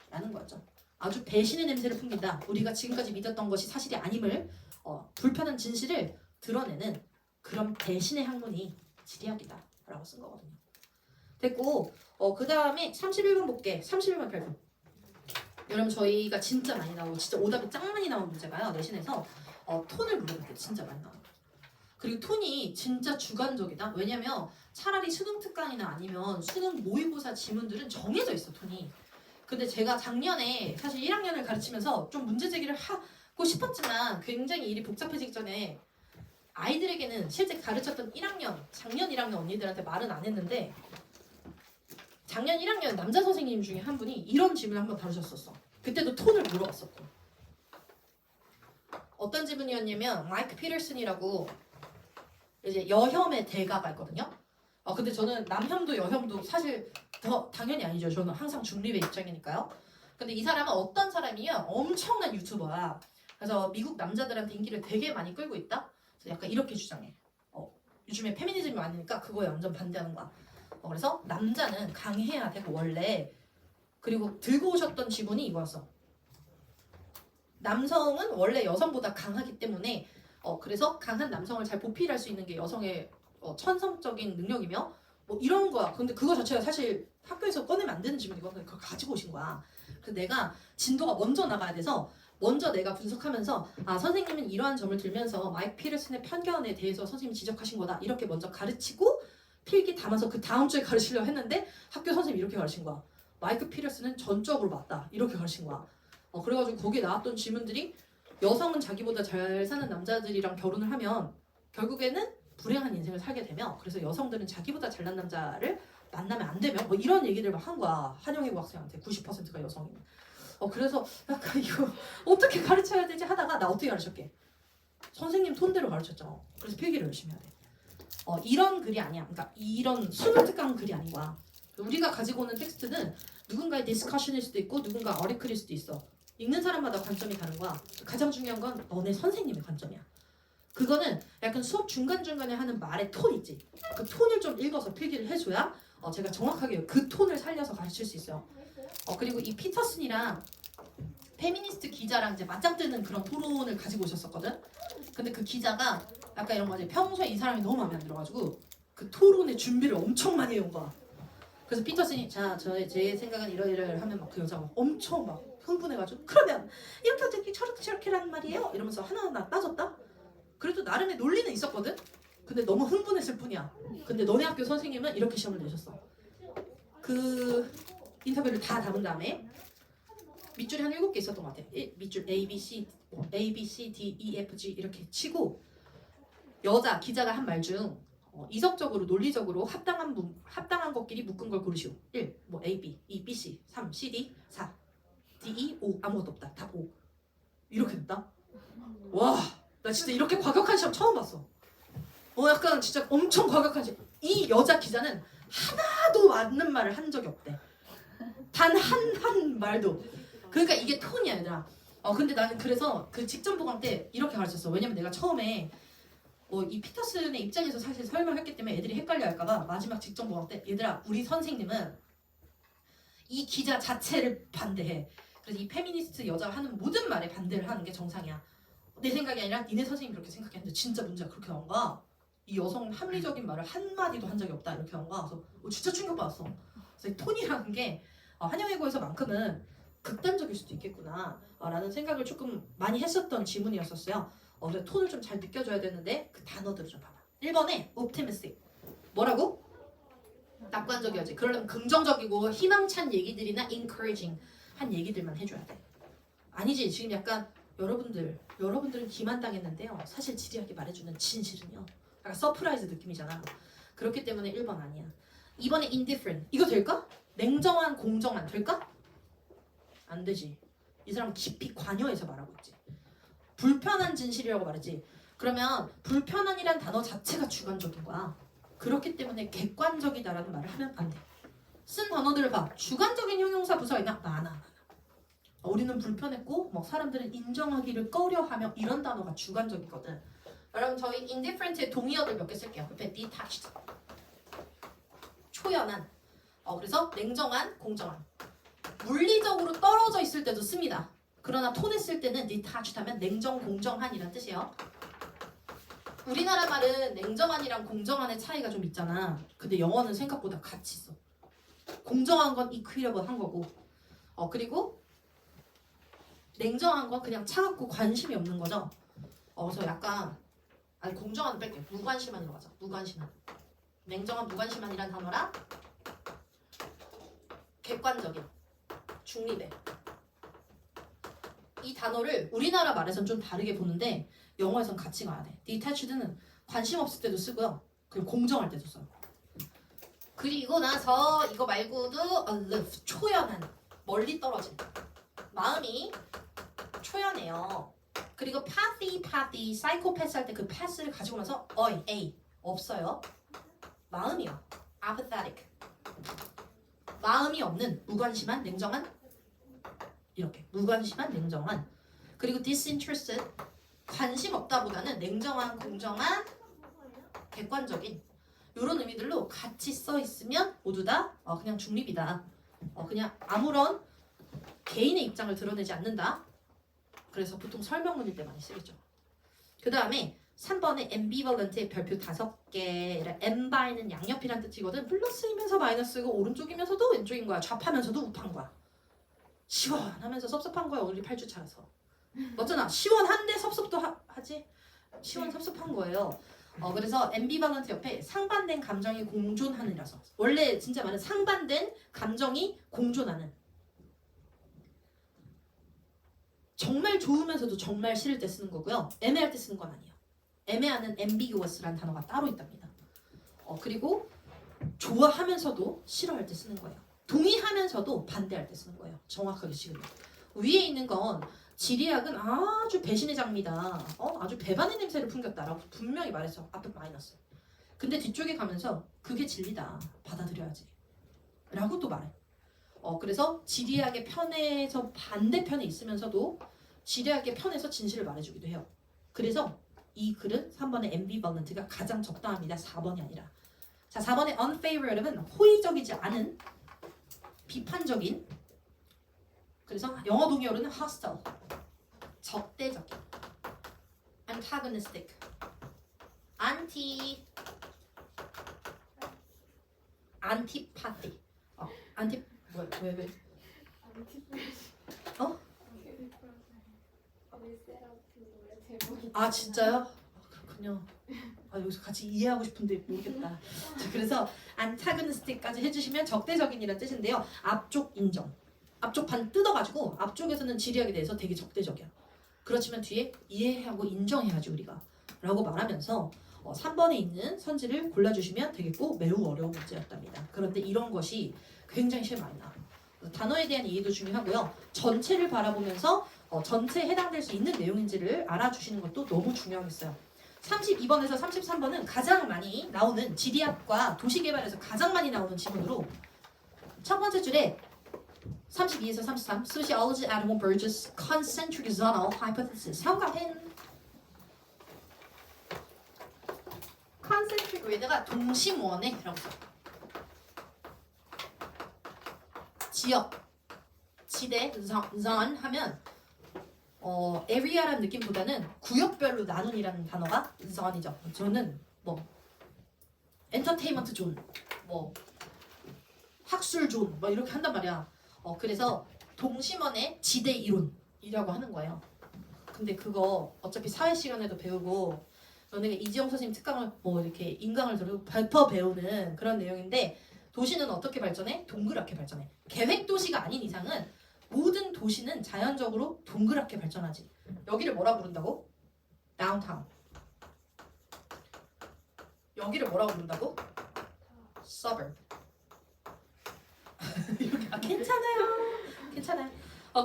라는 거죠. 아주 배신의 냄새를 풍긴다. 우리가 지금까지 믿었던 것이 사실이 아님을 불편한 진실을 드러내는 그런 배신의 학문이 지리학이다. 라고 쓴 거거든요. 됐고 그 다음에 31번 볼게. 31번 별표. 여러분 저희가 진짜 많이 나오고 진짜 오답이 짱 많이 나온 문제가요. 내신에서 톤을 물어볼 때 진짜 많이 나와요. 그리고 톤이 진짜 주관적이다. 왜냐면 차라리 수능 특강이나 아니면 수능 모의고사 지문들은 정해져 있어 톤이. 근데 제가 작년에 사실 1학년을 가르치면서 좀 문제 제기를 하고 싶었지만 굉장히 일이 복잡해지기 전에 아이들에게는 실제 가르쳤던 작년 1학년 언니들한테 말은 안 했는데 작년 1학년 남자 선생님 중에 한 분이 이런 질문을 한번 다루셨었어. 그때도 톤을 물어봤었고. 어떤 질문이었냐면 마이크 피터슨이라고 이제 여혐의 대가가 있거든요. 근데 저는 남혐도 여혐도 사실 더 당연히 아니죠. 저는 항상 중립의 입장이니까요. 근데 이 사람은 어떤 사람이야? 엄청난 유튜버야. 그래서 미국 남자들한테 인기를 되게 많이 끌고 있다. 그래서 약간 이렇게 주장해. 요즘에 페미니즘이 많으니까 그거에 완전 반대하는 거야. 그래서 남자는 강해야 되고 원래. 그리고 들고 오셨던 지문이 이거였어. 남성은 원래 여성보다 강하기 때문에 그래서 강한 남성을 잘 보필할 수 있는 게 여성의 천성적인 능력이며 뭐 이런 거야. 근데 그거 자체가 사실 학교에서 꺼내면 안 되는 질문이거든. 그걸 가지고 오신 거야. 그래서 내가 진도가 먼저 나가야 돼서 먼저 내가 분석하면서 선생님은 이러한 점을 들면서 마이크 피터슨의 편견에 대해서 선생님이 지적하신 거다. 이렇게 먼저 가르치고 필기 담아서 그 다음 주에 가르치려고 했는데 학교 선생님이 이렇게 가르친 거야. 마이크 피터슨은 전적으로 맞다. 이렇게 가르친 거야. 그래가지고 거기에 나왔던 질문들이 여성은 자기보다 잘 사는 남자들이랑 결혼을 하면 결국에는 불행한 인생을 살게 되며 그래서 여성들은 자기보다 잘난 남자를 만나면 안 되며 뭐 이런 얘기들 막 한 거야. 한영애고 학생한테 90%가 여성이면. 그래서 약간 이거 어떻게 가르쳐야 되지 하다가 나 어떻게 가르쳤게? 선생님 톤대로 가르쳤죠. 그래서 필기를 열심히 해야 돼. 이런 글이 아니야. 그러니까 이런 수능 특강 글이 아닌 거야. 우리가 가지고 오는 텍스트는 누군가의 디스커션일 수도 있고 누군가 어리클일 수도 있어. 읽는 사람마다 관점이 다른 거야. 가장 중요한 건 너네 선생님의 관점이야. 그거는 약간 수업 중간중간에 하는 말의 톤 있지. 그 톤을 좀 읽어서 필기를 해줘야 제가 정확하게 그 톤을 살려서 가르칠 수 있어요. 그리고 이 피터슨이랑 페미니스트 기자랑 이제 맞짱 뜨는 그런 토론을 가지고 오셨었거든. 근데 그 기자가 약간 이런 거지. 평소에 이 사람이 너무 마음에 안 들어가지고 그 토론의 준비를 엄청 많이 해온 거야. 그래서 피터슨이 제 생각은 이러이러 하면 막 그 여자가 엄청 막 흥분해가지고 그러면 이렇게 어떻게 저렇게라는 말이에요? 이러면서 하나하나 따졌다? 그래도 나름의 논리는 있었거든? 근데 너무 흥분했을 뿐이야. 근데 너네 학교 선생님은 이렇게 시험을 내셨어. 그 인터뷰를 다 담은 다음에 밑줄이 한 7개 있었던 것 같아. 밑줄 A, B, C, D, E, F, G 이렇게 치고 여자 기자가 한 말 중 이성적으로 논리적으로 합당한 것끼리 묶은 걸 고르시오. 1. 뭐 A, B, 2, B, C, 3, C, D, 4, D, E, O 아무것도 없다. 답 O. 이렇게 됐다. 와, 나 진짜 이렇게 과격한 시험 처음 봤어. 약간 진짜 엄청 과격한 시험. 이 여자 기자는 하나도 맞는 말을 한 적이 없대. 단 한 말도. 그러니까 이게 톤이야 얘들아. 근데 나는 그래서 그 직전 보강 때 이렇게 가르쳤어. 왜냐면 내가 처음에 이 피터슨의 입장에서 사실 설명했기 때문에 애들이 헷갈려 할까봐 마지막 직전 보강 때 얘들아 우리 선생님은 이 기자 자체를 반대해. 그래서 이 페미니스트 여자가 하는 모든 말에 반대를 하는 게 정상이야. 내 생각이 아니라 니네 선생님이 그렇게 생각했는데 진짜 문제가 그렇게 나온 거야. 이 여성은 합리적인 말을 한마디도 한 적이 없다 이렇게 나온 거야. 그래서 진짜 충격받았어. 그래서 이 톤이라는 게 한영애고에서만큼은 극단적일 수도 있겠구나 라는 생각을 조금 많이 했었던 지문이었었어요. 그래서 톤을 좀 잘 느껴줘야 되는데 그 단어들을 좀 봐봐. 1번에 optimistic 뭐라고? 낙관적이어야지. 그러려면 긍정적이고 희망찬 얘기들이나 encouraging 한 얘기들만 해줘야 돼. 아니지 지금 약간 여러분들은 기만당했는데요. 사실 지리하게 말해주는 진실은요. 약간 서프라이즈 느낌이잖아. 그렇기 때문에 1번 아니야. 2번에 indifferent 이거 될까? 냉정한 공정한 될까? 안 되지. 이 사람 깊이 관여해서 말하고 있지. 불편한 진실이라고 말했지. 그러면 불편한이란 단어 자체가 주관적인 거야. 그렇기 때문에 객관적이다라는 말을 하면 안 돼. 쓴 단어들을 봐. 주관적인 형용사 부사가 있나? 많아. 우리는 불편했고 사람들은 인정하기를 꺼려하며 이런 단어가 주관적이거든. 여러분 저희 indifferent의 동의어들 몇 개 쓸게요. 옆에 detached. 초연한. 그래서 냉정한, 공정한. 물리적으로 떨어져 있을 때도 씁니다. 그러나 톤에 쓸 때는 detached 하면 냉정, 공정한이란 뜻이에요. 우리나라 말은 냉정한이랑 공정한의 차이가 좀 있잖아. 근데 영어는 생각보다 같이 써. 공정한 건 equitable 한 거고, 그리고 냉정한 건 그냥 차갑고 관심이 없는 거죠. 그래서 약간 공정한 뺄게. 무관심한으로 가자. 무관심한. 냉정한 무관심한이란 단어랑 객관적인, 중립의 이 단어를 우리나라 말에서는 좀 다르게 보는데 영어에선 같이 가야 돼. detached는 관심 없을 때도 쓰고요. 그리고 공정할 때도 써요. 그리고 나서 이거 말고도 aloof, 초연한, 멀리 떨어진. 마음이 초연해요. 그리고 pathy, psychopath 할 때 그 path를 가지고 나서 A 없어요. 마음이요. apathetic. 마음이 없는, 무관심한, 냉정한. 이렇게 무관심한, 냉정한. 그리고 disinterested, 관심 없다보다는 냉정한, 공정한, 객관적인 이런 의미들로 같이 써 있으면 모두 다 그냥 중립이다. 그냥 아무런 개인의 입장을 드러내지 않는다. 그래서 보통 설명문일 때 많이 쓰겠죠. 그 다음에 3번에 ambivalent의 별표 5개. ambi는 양옆이란 뜻이거든. 플러스이면서 마이너스고 오른쪽이면서도 왼쪽인 거야. 좌파면서도 우파인 거야. 시원하면서 섭섭한 거야. 우리 8주차라서. 맞잖아. 시원한데 섭섭도 하지. 시원 섭섭한 거예요. 그래서 ambivalent 옆에 상반된 감정이 공존하는이라서 원래 진짜 말은 상반된 감정이 공존하는. 정말 좋으면서도 정말 싫을 때 쓰는 거고요. 애매할 때 쓰는 건 아니에요. 애매하는 ambiguous라는 단어가 따로 있답니다. 그리고 좋아하면서도 싫어할 때 쓰는 거예요. 동의하면서도 반대할 때 쓰는 거예요. 정확하게 지금 위에 있는 건 지리학은 아주 배신의 장미다. 아주 배반의 냄새를 풍겼다라고 분명히 말했어. 앞에 마이너스. 근데 뒤쪽에 가면서 그게 진리다. 받아들여야지. 라고 또 말해. 그래서 지리학의 편에서 반대편에 있으면서도 지리학의 편에서 진실을 말해주기도 해요. 그래서 이 글은 3번의 ambivalent가 가장 적당합니다. 4번이 아니라. 자, 4번의 unfavorable은 호의적이지 않은, 비판적인. 그래서 영어 동의어로는 hostile, 적대적인, antagonistic, antipathy. 왜? 아 진짜요? 그렇군요. 여기서 같이 이해하고 싶은데 모르겠다. 자, 그래서 antagonistic까지 해주시면 적대적인이라는 뜻인데요. 앞쪽 인정. 앞쪽 반 뜯어가지고 앞쪽에서는 지리학에 대해서 되게 적대적이야. 그렇지만 뒤에 이해하고 인정해야지 우리가 라고 말하면서 3번에 있는 선지를 골라주시면 되겠고 매우 어려운 문제였답니다. 그런데 이런 것이 굉장히 시험에 많이 나와요. 단어에 대한 이해도 중요하고요. 전체를 바라보면서 전체에 해당될 수 있는 내용인지를 알아주시는 것도 너무 중요하겠어요. 32번에서 33번은 가장 많이 나오는 지리학과 도시개발에서 가장 많이 나오는 지문으로 첫 번째 줄에 32에서 33 Sociology Adam Burgess Concentric Zonal Hypothesis 현관펜 Concentric 위에다가 동심원의 지역, 지대, zone 하면 area라는 느낌보다는 구역별로 나눈이라는 단어가 zone이죠. 저는 엔터테인먼트 존, 학술 존 이렇게 한단 말이야. 그래서 동심원의 지대 이론이라고 하는 거예요. 근데 그거 어차피 사회 시간에도 배우고 너네가 이지영 선생님 특강을 이렇게 인강을 들고 밟아 배우는 그런 내용인데 도시는 어떻게 발전해? 동그랗게 발전해. 계획 도시가 아닌 이상은 모든 도시는 자연적으로 동그랗게 발전하지. 여기를 뭐라 부른다고? 다운타운. 여기를 뭐라고 부른다고? suburb. 괜찮아요.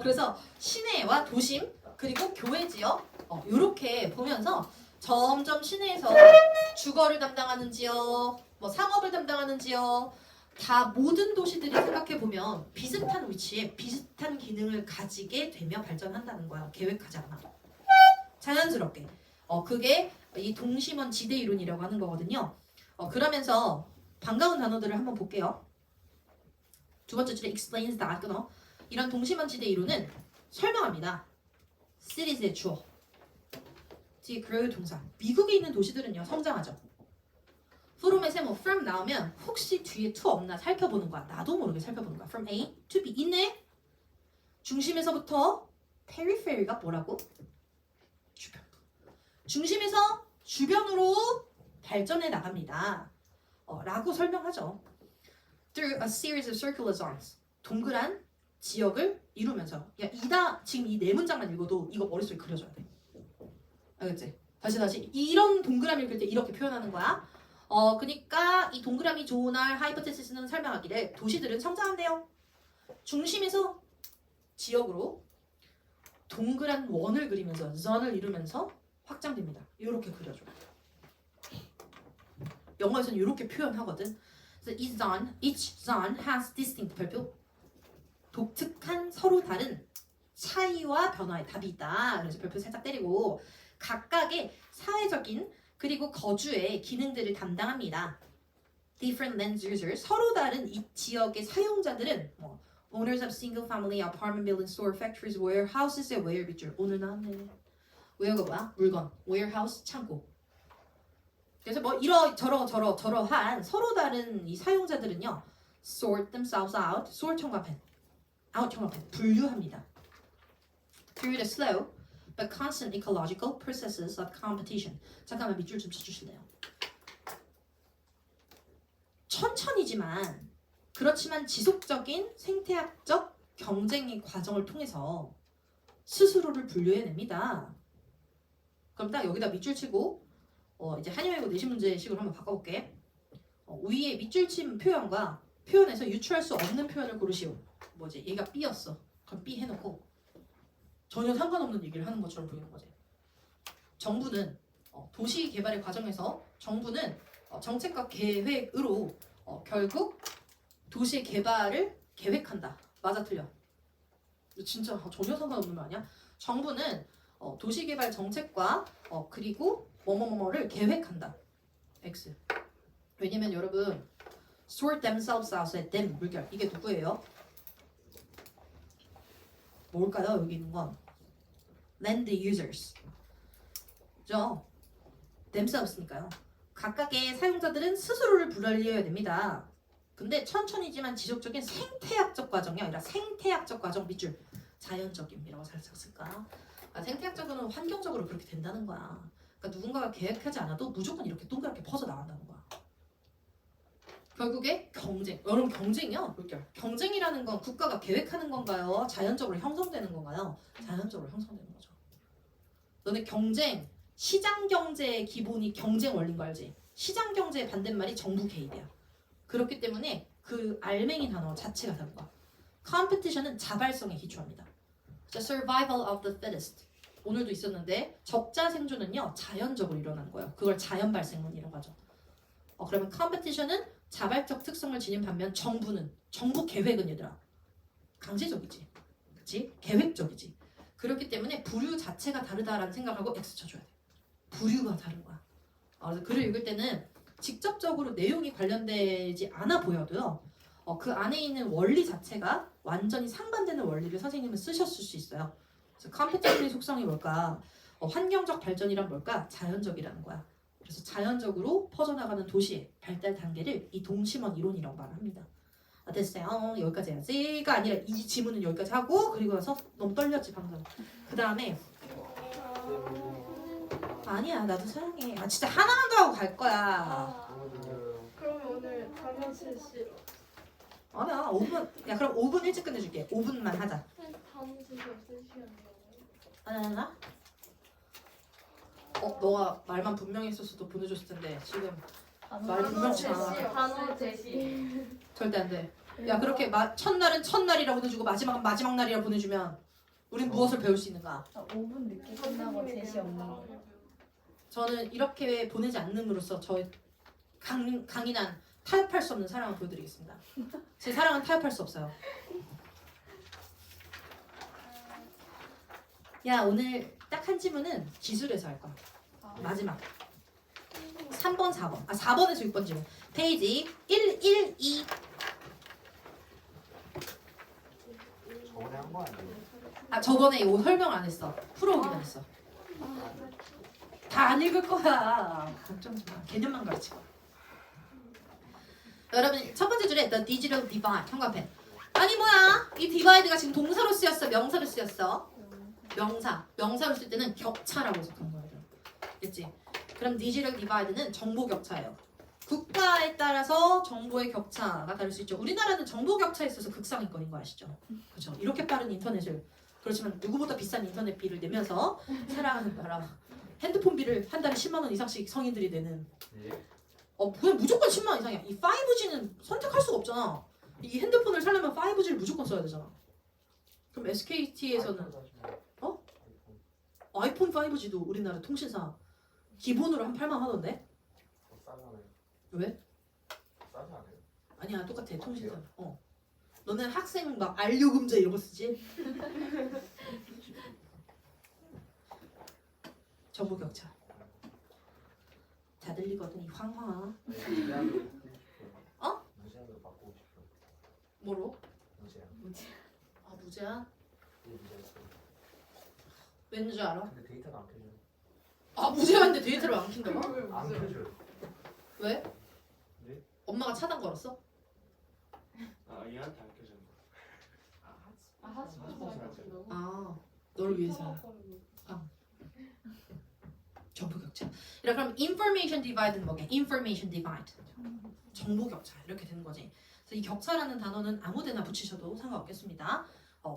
그래서 시내와 도심 그리고 교외 지역 이렇게 보면서 점점 시내에서 주거를 담당하는 지역, 상업을 담당하는 지역 다 모든 도시들이 생각해보면 비슷한 위치에 비슷한 기능을 가지게 되며 발전한다는 거야. 계획하지 않아도. 자연스럽게. 그게 이 동심원 지대 이론이라고 하는 거거든요. 그러면서 반가운 단어들을 한번 볼게요. 두 번째 줄에 explains that 끊어. 이런 동심원 지대 이론은 설명합니다. 시리즈의 주어. 뒤에 grow 동사. 미국에 있는 도시들은요 성장하죠. from의 세모 from 나오면 혹시 뒤에 to 없나 살펴보는 거야. 나도 모르게 살펴보는 거야. from A to B 있네. 중심에서부터 periphery가 뭐라고? 주변. 중심에서 주변으로 발전해 나갑니다. 라고 설명하죠. Through a series of circular zones. 동그란 지역을 이루면서. 지금 이 네 문장만 읽어도 이거 머릿속에 그려줘야 돼. 알겠지? 다시. 이런 동그라미 읽을 때 이렇게 표현하는 거야. 그러니까 이 동그라미 좋은 날 하이포테시스는 설명하기를 도시들은 성장한대요. 중심에서 지역으로 동그란 원을 그리면서 zon을 이루면서 확장됩니다. 이렇게 그려줘. 영어에서는 이렇게 표현하거든. 그래서 each zone has distinct 별표. 독특한 서로 다른 차이와 변화의 답이 있다. 그래서 별표 살짝 때리고 각각의 사회적인 그리고 거주의 기능들을 담당합니다. Different land users 서로 다른 이 지역의 사용자들은 owners of single family apartment buildings, store, factories, warehouses, where 밑줄 오늘 나왔네. where가 뭐야? 물건, warehouse 창고. 그래서 저러한 서로 다른 이 사용자들은요 sort themselves out, sort 청과펜, out 청과펜 분류합니다. Through the slow but constant ecological processes of competition. 잠깐만 밑줄 좀 쳐주실래요? 천천히지만 그렇지만 지속적인 생태학적 경쟁의 과정을 통해서 스스로를 분류해냅니다. 그럼 딱 여기다 밑줄 치고 이제 한여이고 내신 문제식으로 한번 바꿔볼게. 위에 밑줄 친 표현과 표현에서 유추할 수 없는 표현을 고르시오. 뭐지? 얘가 B였어. 그럼 B 해놓고 전혀 상관없는 얘기를 하는 것처럼 보이는 거지. 정부는 도시 개발의 과정에서 정부는 정책과 계획으로 결국 도시의 개발을 계획한다. 맞아 틀려? 진짜 전혀 상관없는 말 아니야? 정부는 도시 개발 정책과 그리고 뭐뭐뭐를 계획한다. X. 왜냐면 여러분 sort themselves out의 them 물결 이게 누구예요? 뭘까요? 여기 있는 건 land users. 그죠? themselves니까요. 각각의 사용자들은 스스로를 분류해야 됩니다. 근데 천천히지만 지속적인 생태학적 과정이 아니라 생태학적 과정 밑줄 자연적임이라고 살짝 쓸까? 그러니까 생태학적으로는 환경적으로 그렇게 된다는 거야. 그러니까 누군가가 계획하지 않아도 무조건 이렇게 동그랗게 퍼져 나간다는 거야. 결국에 경쟁. 여러분 경쟁이요. 물결. 경쟁이라는 건 국가가 계획하는 건가요? 자연적으로 형성되는 건가요? 자연적으로 형성되는 거죠. 너네 경쟁, 시장 경제의 기본이 경쟁 원리인 거 알지? 시장 경제의 반대말이 정부 개입이야. 그렇기 때문에 그 알맹이 단어 자체가 다른 거야. 컴피티션은 자발성에 기초합니다. The survival of the fittest. 오늘도 있었는데 적자 생존은요 자연적으로 일어나는 거예요. 그걸 자연 발생론이라고 하죠. 그러면 컴피티션은 자발적 특성을 지닌 반면 정부 계획은 얘들아 강제적이지, 그렇지? 계획적이지. 그렇기 때문에 부류 자체가 다르다라는 생각하고 X 쳐줘야 돼. 부류가 다른 거야. 그래서 글을 읽을 때는 직접적으로 내용이 관련되지 않아 보여도요. 그 안에 있는 원리 자체가 완전히 상반되는 원리를 선생님은 쓰셨을 수 있어요. 그래서 컴피티션의 속성이 뭘까? 환경적 발전이란 뭘까? 자연적이라는 거야. 그래서 자연적으로 퍼져나가는 도시의 발달 단계를 이 동심원 이론이라고 말합니다. 됐어요. 여기까지 해야지가 아니라 이 지문은 여기까지 하고 그리고 나서 너무 떨렸지 방금. 그 다음에 아니야 나도 사랑해. 진짜 하나만 더 하고 갈 거야. 그러면 오늘 단어 실시로. 아니야 5분. 야 그럼 5분 일찍 끝내줄게. 5분만 하자. 단어 실시 없으시면 하나. 너가 말만 분명히 했었어도 보내줬을 텐데 지금 말 분명치 않아. 단어 제시. 절대 안 돼. 야 그렇게 첫날은 첫날이라 보내주고 마지막은 마지막 날이라 보내주면 우린 무엇을 배울 수 있는가? 5분 늦게 끝나고 제시 없는 거. 저는 이렇게 보내지 않는으로써 저의 강인한 타협할 수 없는 사랑을 보여드리겠습니다. 제 사랑은 타협할 수 없어요. 야 오늘 딱 한 지문은 기술에서 할 거야. 마지막 3번 4번 4번에서 6번 질문 페이지 112 저번에 한 거 아니에요? 저번에 이거 설명 안 했어 풀어오기만 했어 다 안 읽을 거야 걱정지 마 개념만 가르치고 여러분 첫 번째 줄에 The Digital Divide 형광펜 아니 뭐야 이 디바이드가 지금 동사로 쓰였어 명사로 쓰였어 명사로 쓸 때는 격차라고 해석한 거예요 됐지? 그럼 디지털 디바이드는 정보 격차예요 국가에 따라서 정보의 격차가 다를 수 있죠 우리나라는 정보 격차에 있어서 극상위권인 거 아시죠? 그렇죠 이렇게 빠른 인터넷을 그렇지만 누구보다 비싼 인터넷비를 내면서 살아가는 나라 핸드폰 비를 한 달에 10만 원 이상씩 성인들이 내는 예. 그냥 무조건 10만 원 이상이야 이 5G는 선택할 수가 없잖아 이 핸드폰을 사려면 5G를 무조건 써야 되잖아 그럼 SKT에서는 아이폰 5G도 우리나라 통신사 기본으로 한 8만 하던데? 싸지 않아요? 왜? 싸지 않아요? 아니야 똑같아 통신사 너는 학생 막 안료금제 이런 거 쓰지? 정보 격차 다 들리거든 이 황황아 어? 무제한으로 바꾸고 싶어요. 뭐로? 무제한. 무제한? 예, 무제한. 왠 줄 알아? 근데 데이터가 안 켜져요. 무제한인데 데이터를 안 킨다고? 안 켜져요. 왜? 네? 엄마가 차단 걸었어? 얘한테 안 켜지는 거. 널 위해서 정보 격차. 그럼 information divide는 뭐게? information divide. 정보 격차 이렇게 되는 거지. 그래서 이 격차라는 단어는 아무데나 붙이셔도 상관없겠습니다.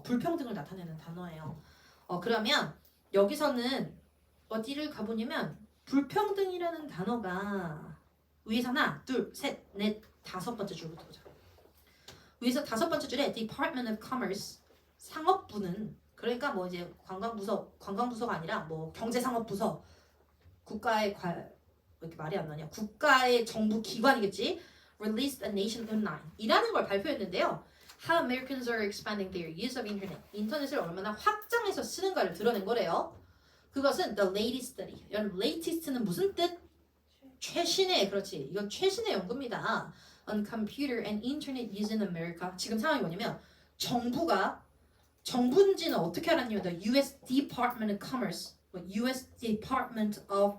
불평등을 나타내는 단어예요. 그러면 여기서는 어디를 가보냐면 불평등이라는 단어가 위에서 하나, 둘, 셋, 넷, 5번째 줄부터 보자. 위에서 5번째 줄에 Department of Commerce 상업부는 그러니까 뭐 이제 관광부서가 아니라 뭐 경제상업부서 국가의 왜 이렇게 말이 안 나냐 국가의 정부 기관이겠지 released a nation online 이라는 걸 발표했는데요 how Americans are expanding their use of internet 인터넷을 얼마나 확장해서 쓰는가를 드러낸 거래요 그것은 the latest study 여러분 latest는 무슨 뜻? 최신의 그렇지 이건 최신의 연구입니다 on computer and internet use in America 지금 상황이 뭐냐면 정부인지는 어떻게 알았냐면 the US Department of Commerce US Department of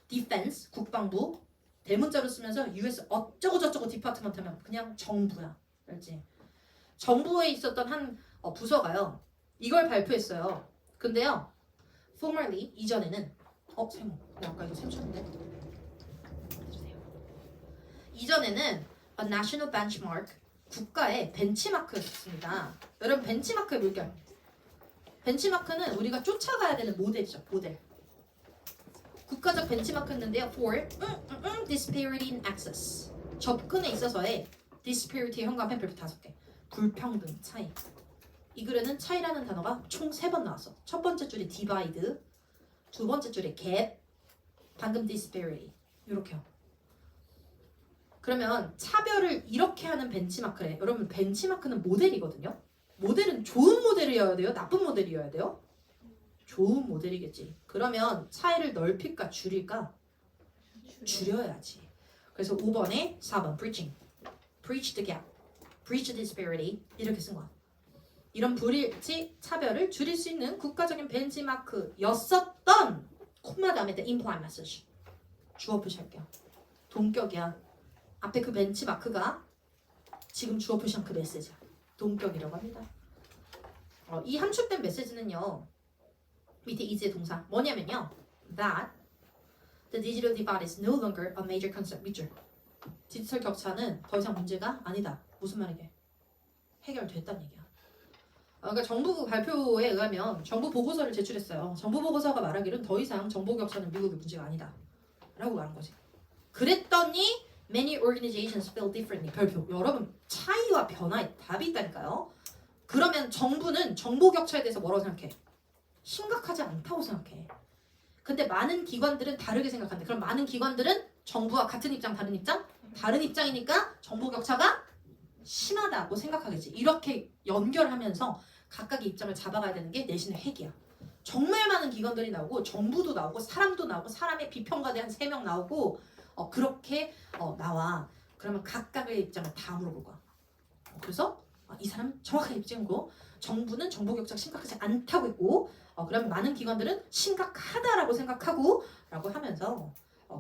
Defense 국방부 대문자로 쓰면서 US 어쩌고 저쩌고 디파트먼트 하면 그냥 정부야 알지? 정부에 있었던 한 부서가요 이걸 발표했어요 근데요 formerly 이전에는 세모 나 아까 이거 셈 쳤는데 이전에는 a national benchmark 국가의 벤치마크였습니다 여러분 벤치마크의 물결 벤치마크는 우리가 쫓아가야 되는 모델이죠. 모델. 국가적 벤치마크였는데요. For disparity in access. 접근에 있어서의 disparity 현관펜 별표 5개. 불평등, 차이. 이 글에는 차이라는 단어가 총 3번 나왔어. 첫 번째 줄에 divide, 두 번째 줄에 gap, 방금 disparity. 이렇게요. 그러면 차별을 이렇게 하는 벤치마크래. 여러분 벤치마크는 모델이거든요. 모델은 좋은 모델이어야 돼요? 나쁜 모델이어야 돼요? 좋은 모델이겠지. 그러면 차이를 넓힐까 줄일까? 줄여야지. 그래서 5번에 4번 preaching. preach the gap. preach the disparity. 이렇게 쓴 거야. 이런 불일치 차별을 줄일 수 있는 국가적인 벤치마크였었던 콤마 다음에 the implied message. 주어 표시할게요. 동격이야. 앞에 그 벤치마크가 지금 주어 표시한 그 메시지야. 동격이라고 합니다. 이 함축된 메시지는요. 밑에 is의 동사 뭐냐면요. That the digital divide is no longer a major concern. 밑줄. 디지털 격차는 더 이상 문제가 아니다. 무슨 말이게? 해결됐다는 얘기야. 그러니까 정부 발표에 의하면 정부 보고서를 제출했어요. 정부 보고서가 말하기는 더 이상 정보 격차는 미국의 문제가 아니다. 라고 말한 거지. 그랬더니 Many organizations feel differently. 별표. 여러분 차이와 변화에 답이 있다니까요. 그러면 정부는 정보 격차에 대해서 뭐라고 생각해? 심각하지 않다고 생각해. 근데 많은 기관들은 다르게 생각한대. 그럼 많은 기관들은 정부와 같은 입장, 다른 입장? 다른 입장이니까 정보 격차가 심하다고 생각하겠지. 이렇게 연결하면서 각각의 입장을 잡아가야 되는 게 내신의 회계야. 정말 많은 기관들이 나오고 정부도 나오고 사람도 나오고 사람의 비평가대 한 3명 나오고 그렇게 나와. 그러면 각각의 입장을 다 물어볼 거야. 그래서 이 사람 정확하게 입증고 정부는 정보 격차가 심각하지 않다고 했고 그러면 많은 기관들은 심각하다라고 생각하고 라고 하면서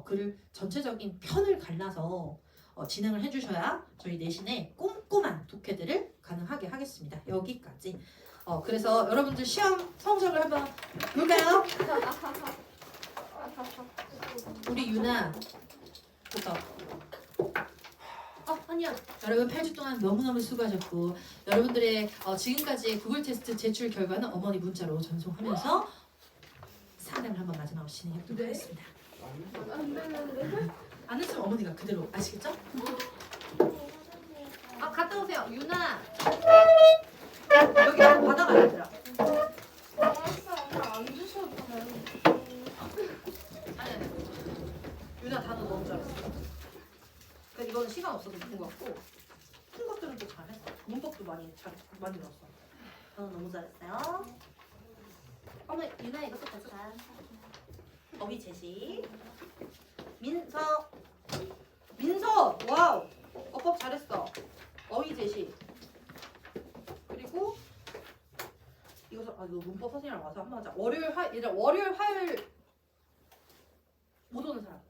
그를 전체적인 편을 갈라서 진행을 해주셔야 저희 내신에 꼼꼼한 독해들을 가능하게 하겠습니다. 여기까지. 그래서 여러분들 시험 성적을 한번 볼까요? 우리 유나부터. 아니야. 여러분 8주 동안 너무너무 수고하셨고 여러분들의 지금까지의 구글 테스트 제출 결과는 어머니 문자로 전송하면서 상담을 한번 마지막으로 진행해보도록 하겠습니다. 안 되는데. 안 했으면 어머니가 그대로 아시겠죠? 갔다 오세요. 유나. 여기 한번 받아가야 얘들아. 알았어. 안 주셔도 돼요. 아니. 유나 단어 너무 잘했어. 그러니까 이거는 시간 없어서 못 것 같고 큰 것들은 또 잘했어. 문법도 많이 넣었어. 단어 너무 잘했어요. 어머 유나 이것도 가져가. 어휘 제시. 민서 와우 어법 잘했어. 어휘 제시. 그리고 이거 너 문법 선생님이랑 와서 한번 하자. 월요일 화요일 못 오는 사람.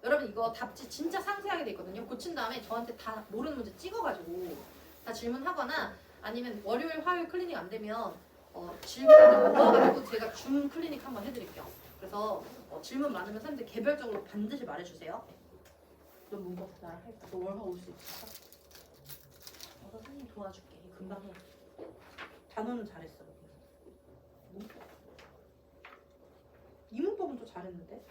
여러분 이거 답지 진짜 상세하게 돼 있거든요. 고친 다음에 저한테 다 모르는 문제 찍어가지고 다 질문하거나 아니면 월요일 화요일 클리닉 안 되면 질문을 모아가지고 제가 줌 클리닉 한번 해드릴게요. 그래서 질문 많으면 선생님들 개별적으로 반드시 말해주세요. 너 문법 잘 할까? 너 월화 올 수 있을까? 선생님 도와줄게. 금방 해. 단어는 잘했어. 이 문법은 또 잘했는데?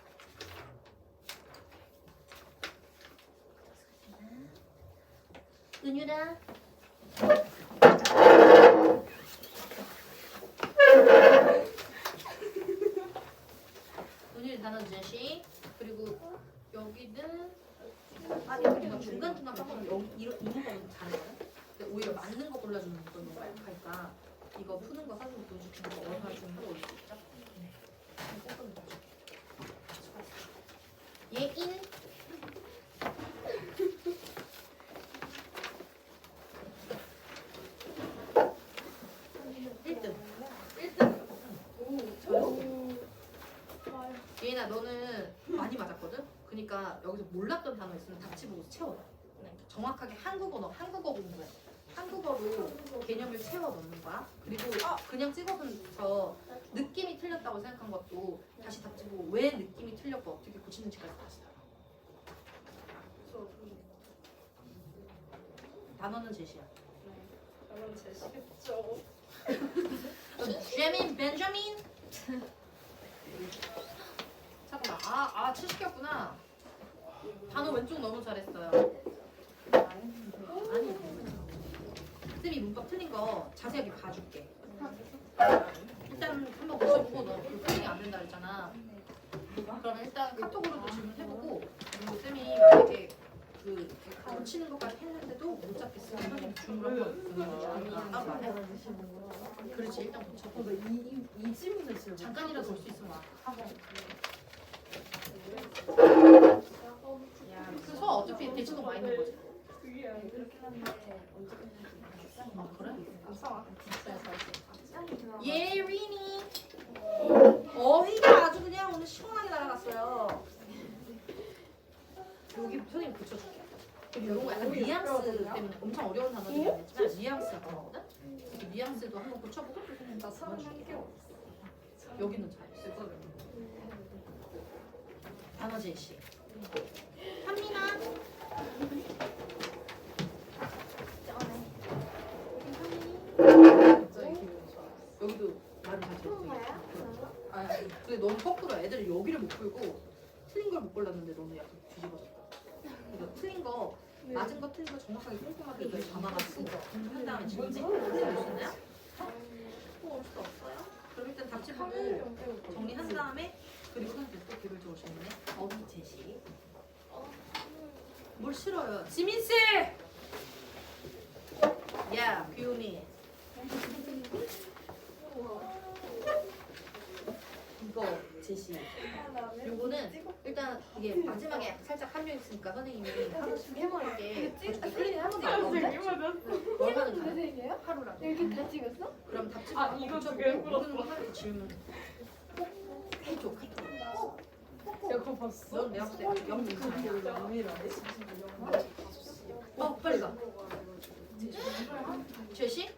은유라. 은유 단어 제시. 그리고 여기는 여기 이거 중간중간 깜빡이 이 문법은 잘했거든? 근데 오히려 맞는 거 골라주는 건 너무 약하니까 이거 푸는 거 사진 보여주는 거 얼마나 중요한 거 올 수 있죠? 네. 예인. 예인아 너는 많이 맞았거든? 그러니까 여기서 몰랐던 단어 있으면 답지 보고 채워놔. 정확하게 한국어 공부해. 한국어로 개념을 채워 넣는 거야. 그리고 그냥 찍어서 느낌이 틀렸다고 생각한 것도 다시 답지 보고 왜 느낌이 틀렸고 어떻게 고치는지까지 다시 알아. 단어는 제시야. 저는 제시겠죠. 제민 벤자민. 잠깐만. 70개였구나. 단어 왼쪽 너무 잘했어요. 아니. 쌤이 문법 틀린 거 자세하게 봐줄게. 일단 한번 고쳐보고 너 풀링이 안 된다 했잖아. 그럼 일단 카톡으로도 질문해보고 그리고 쌤이 만약에 고치는 것까지 했는데도 못 잡겠으면 선생님 줌으로 한번 말해. 그렇지 일단 고쳐보고 이 질문을 지금 잠깐이라도 올 수 있으면 와. 그래서 어차피 대치동 와 있는 거지. 그렇긴 한데 그래? 아싸. 예린이 어휘가 아주 그냥 오늘 시원하게 날아갔어요. 여기 선생님 고쳐줄게. 그리고 이런 거 약간 뉘앙스 때문에 엄청 어려운 단어들이 아니지만 뉘앙스가 들어가거든? 그 뉘앙스도 한번 고쳐보고 나 사람 한개 없어. 여기는 잘했을 거예요. 단어 제시. 한민아. 갑자기 기분 좋아. 여기도 말을 잘 들었어. 근데 너무 거꾸로 애들이 여기를 못 풀고 틀린 걸 못 골랐는데 너무 약간 뒤집어졌다. 그러니까 틀린 거 맞은 거 틀린 거 정확하게 꼼꼼하게 이걸 잡아가지고 한 다음에 진지 틀린 거 있나요? 올 수 없어요? 그럼 일단 답지 보고 정리한 다음에 그리고 선생님 또 개별적으로 질문해. 어휘 제시. 뭘 싫어요? 지민 씨! 야, 귀요미. 이거 제시. 요거는 일단 이게 마지막에 살짝 합류 있으니까 선생님이 하루씩 해머하게 클린이 한 번도 안 나오는데 뭘 하는 거야? 선생님이에요? 하루라고. 여기 다 찍었어? 그럼 답지 아, 이거 두 개 모르는 거 하나씩 질문. 해줘, 카톡. 이거 봤어? 넌 내가 볼때 영등이야. 영미라네. 빨리 가. 제시?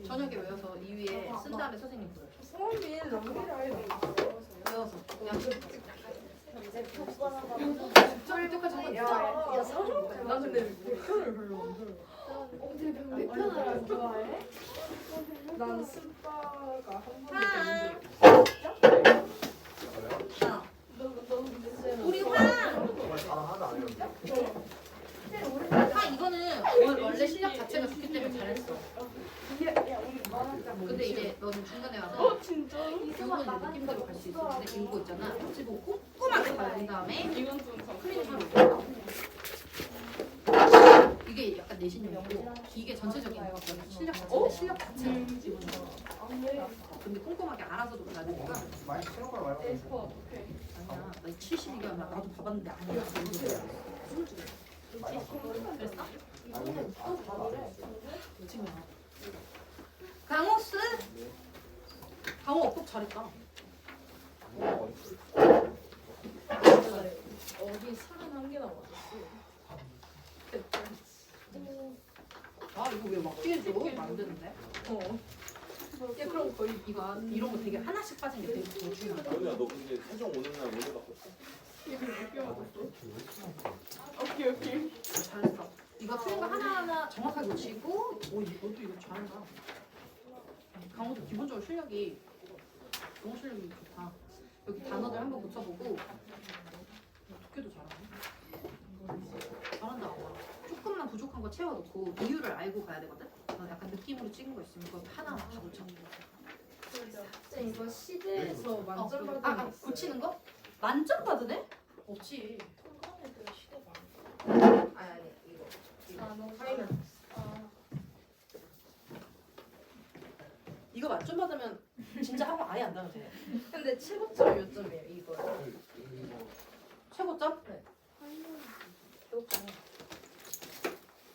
저녁에 외워서 2위에 쓴 다음에 선생님 불러. 성민 영미라 외워서. 그냥 절 때까지 한번 야, 나 근데 목표를 별로 안 들어. 근데 몇 편을 안 좋아해? 난 스파가 한 번도 아. 너 근데 우리 황! 하나도 안 해요. 황 이거는 원래 실력 자체가 좋기 때문에 잘했어. 야, 우리 그만하자. 근데 이제 너는 중간에 와서 진짜? 이거는 이제 느낌대로 갈 수 있어. 근데 이거 있잖아. 답지 보고 꼼꼼하게 봐야 다음에 이건 좀 클린 하루. 이게 약간 내신형이고 이게 전체적인 실력 자체인데 실력 자체가 근데 꼼꼼하게 알아서도 가야 되니까 많이 치는 걸 말고. 에스퍼 오케이. 아니야 나 70이면 나도 봐봤는데 아니야 20줄 그랬어? 친구야 강호스? 강호 업곡 잘했다 어디 31개 남았어. 아 이거 왜 막 뒤에 줘? 안 되는데? 야 그럼 거의 이거 이런 거 되게 하나씩 빠진 게 되게 더 중요하다 연우야 너 근데 최종 오는 날 오늘 바꿨어? 오케이 오케이. 잘했어 이거 틀린 거 하나하나 정확하게 놓치고 오 너도 이거 잘한다 강호도 기본적으로 실력이 너무 실력이 좋다 여기 단어들 한번 붙여보고 독해도 잘하네 잘한다 조금만 부족한 거 채워놓고 이유를 알고 가야 되거든 너 약간 느낌으로 찍은 거 있으면 그거 하나하나 다 붙여 쌤 이거 시대에서 만점 받은 거 있어요. 고치는 거? 만점 받으네? 없지 아니 이거 타이밍 이거 만점 받으면 진짜 학원 아예 안 다녀도 돼 근데 최고점이 몇 점이에요 이거? 최고점? 네.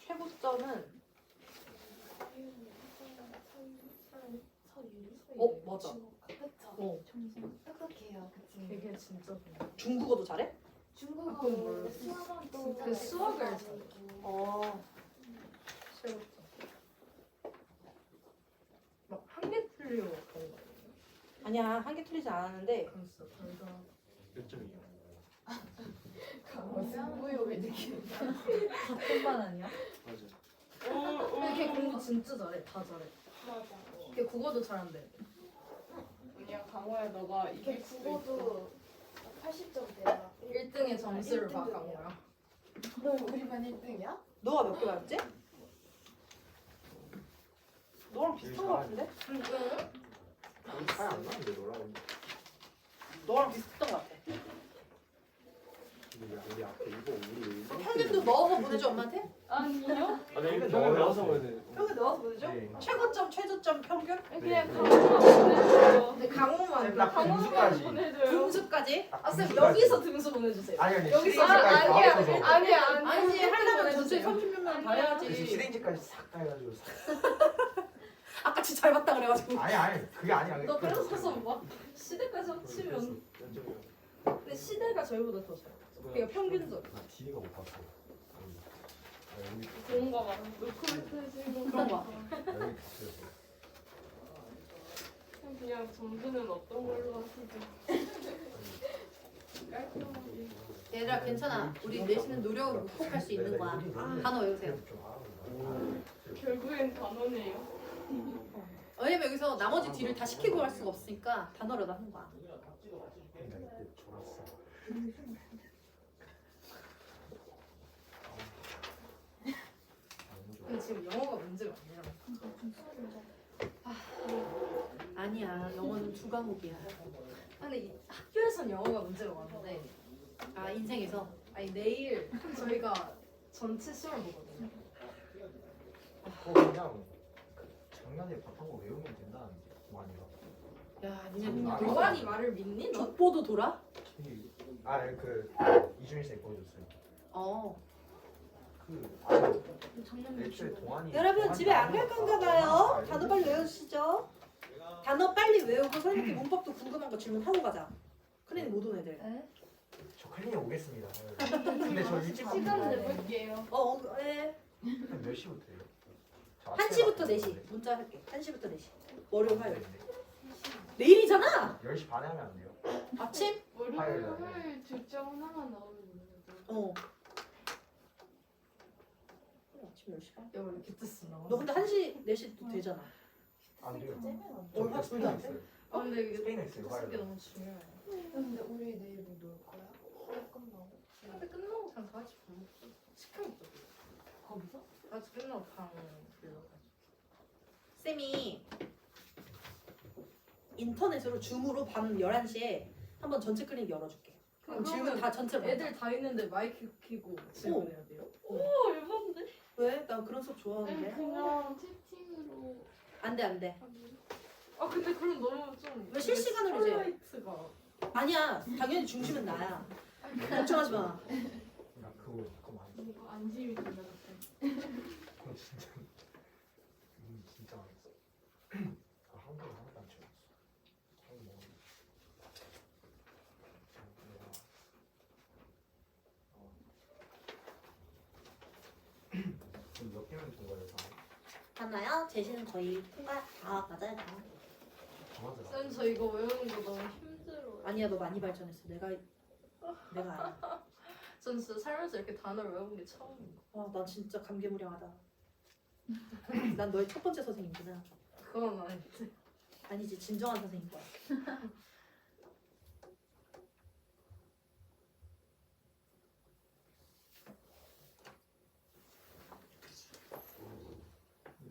최고점은 맞아 똑똑해요. 되게 진짜 좋아. 중국어도 잘해? 중국어 수학도 그 수학을 어 최고점. 막 한 개 틀려 그런 거 아니야 한 개 틀리지 않았는데 진짜 달다. 몇 점이에요? 무효의 느낌. 같은반 아니야? 맞아. 근데 걔 공부 진짜 잘해. 다 잘해. 맞아. 걔 국어도 잘한대. 아니야 강호야 너가 걔 이길 수도 있어. 국어도 80점대야. 1등의 점수를 봐 일등급이야. 강호야. 너 우리 반 1등이야? 너가 몇 개 맞지? 너랑 비슷한 거 같은데? 차이 안 나는데 너랑. 너랑 비슷했던 거 같아 우리 앞에 이거 우리 평균도 넣어서 보내줘 엄마한테? 아니요. 평균 넣어서 보내야 돼. 평균 넣어서 보내줘? 네. 최고점 최저점 평균? 그냥 네. 강호만 보내줘요. 근데 강호만 딱 등수까지. 보내줘요. 등수까지? 아쌤 여기서 등수 보내주세요. 아니 아니 여기서 시대지까지 다 아니야 합쳐서. 아니야 아니지 하려면 전체 보내주세요. 30몇 명 다 그래서 해야지 시대지까지 싹 다 해가지고. 아까 진짜 잘 봤다 그래가지고 아니 그게 아니야. 너 빼서 봐. 시대까지 합치면 근데 시대가 저희보다 더 잘. 그러니까 평균적. 나 뒤가 못 봤어. 여기 그런가 봐. 노코멘트 그런 거야 여기 봤어요. 그냥 점수는 어떤 걸로 하시죠? 깔끔하게. 얘들아 괜찮아 우리 내신은 노력으로 극복할 수 있는 거야 단어 외우세요 결국엔 단어네요. 왜냐면 여기서 나머지 뒤를 다 시키고 갈 수가 없으니까 단어로도 하는 거야 좋았어. 근데 지금 영어가 문제가 아니라. 아니야 영어는 두 과목이야 근데 이 학교에선 영어가 문제가 많은데 아 인생에서 아니 내일 저희가 전체 시험을 보거든요. 그냥 작년에 봤던 거 외우면 된다는데 동안이가. 야, 니네 장난 노관이 말을 믿니? 너? 족보도 돌아? 아그 이준일 쌤이 보여줬어요. 어. 그 아니 작년에 애초에 동안이. 여러분 동안이 집에 안 갈 아무것도 건가 안 봐요. 알고 단어 빨리 외우시죠. 단어 빨리 외우고 선생님께 문법도 궁금한 거 질문하고 가자. 클린이 못 온 애들. 저 클린에 오겠습니다. 근데 저 일찍 시간 왔는데 내볼게요. 네. 몇 시부터예요? 저 1시부터 아침에 4시. 문자 할게. 1시부터 4시. 월요일 화요일. 왔는데 내일이잖아. 10시 반에 하면 안 돼요? 아침? 화요일 날. 월요일 둘째 하나만 나오면 되는데. 어. 아침 10시간? 야 원래 기트스 나와. 너 근데 1시, 4시도 되잖아. 안 돼요. 얼마 스페인 둘다 안 돼? 있어요. 아 근데 이게 스페인에 있어요, 기트스 게 화요일. 너무 중요해. 근데 우리 내일 뭐 놀 거야? 수업 끝나고? 근데 끝나고 그냥 다 같이 밥 먹자. 시켜먹자. 거기서? 다 같이 끝나고 방 빌려가지고. 쌤이 인터넷으로 줌으로 밤 11시에 한번 전체 클릭 열어줄게. 그럼 질문 다 전체로 받아. 애들 다 있는데 마이크 켜고 질문해야 돼요? 오 일반데? 왜? 나 그런 수업 좋아하는데. 그냥 채팅으로 안 돼, 안 돼. 하기. 아 근데 그럼 너무 좀 왜 실시간으로 이제- 스포라이트가 아니야. 당연히 중심은 나야. 걱정하지 마. 나 그거 많이. 이거 안심이 된다 같아. 그거 진짜. 진짜 많이 했어. 한국에 하나도 안 채웠어. 한국 먹었는데. 지금 몇 개면 된 거예요, 다? 봤나요? 제시는 거의 통과 다 맞아요. 다. 맞아. 쌤 저 이거 외우는 거 너무 힘들어요. 아니야, 너 많이 발전했어. 내가 알아. 전 진짜 살면서 이렇게 단어를 외운 게 처음이에요. 와, 난 진짜 감개무량하다. 난 너의 첫 번째 선생님이구나. 그건 아닌데. 아니지, 진정한 선생님 거야.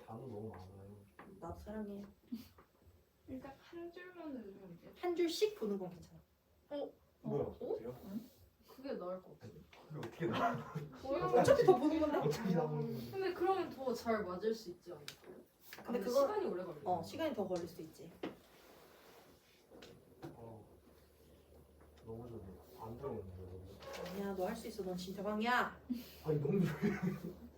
단어 너무 많아요. 나도 사랑해. 일단 한 줄만 외우면 돼. 한 줄씩 보는 건 괜찮아. 뭐야? 어? 어때요? 그게 나을 것 같아. 그게 어떻게 나와? 어차피 더 보는 건데. 어떻게 나오는 근데 그러면 더 잘 맞을 수 있지 않을까요? 근데 아, 그거- 시간이 오래 걸려. 시간이 더 걸릴 수도 있지. 너무 좋네. 안 들어오는데. 아니야, 너 할 수 있어. 넌 진짜 광이야. 아니 너무 좋아요.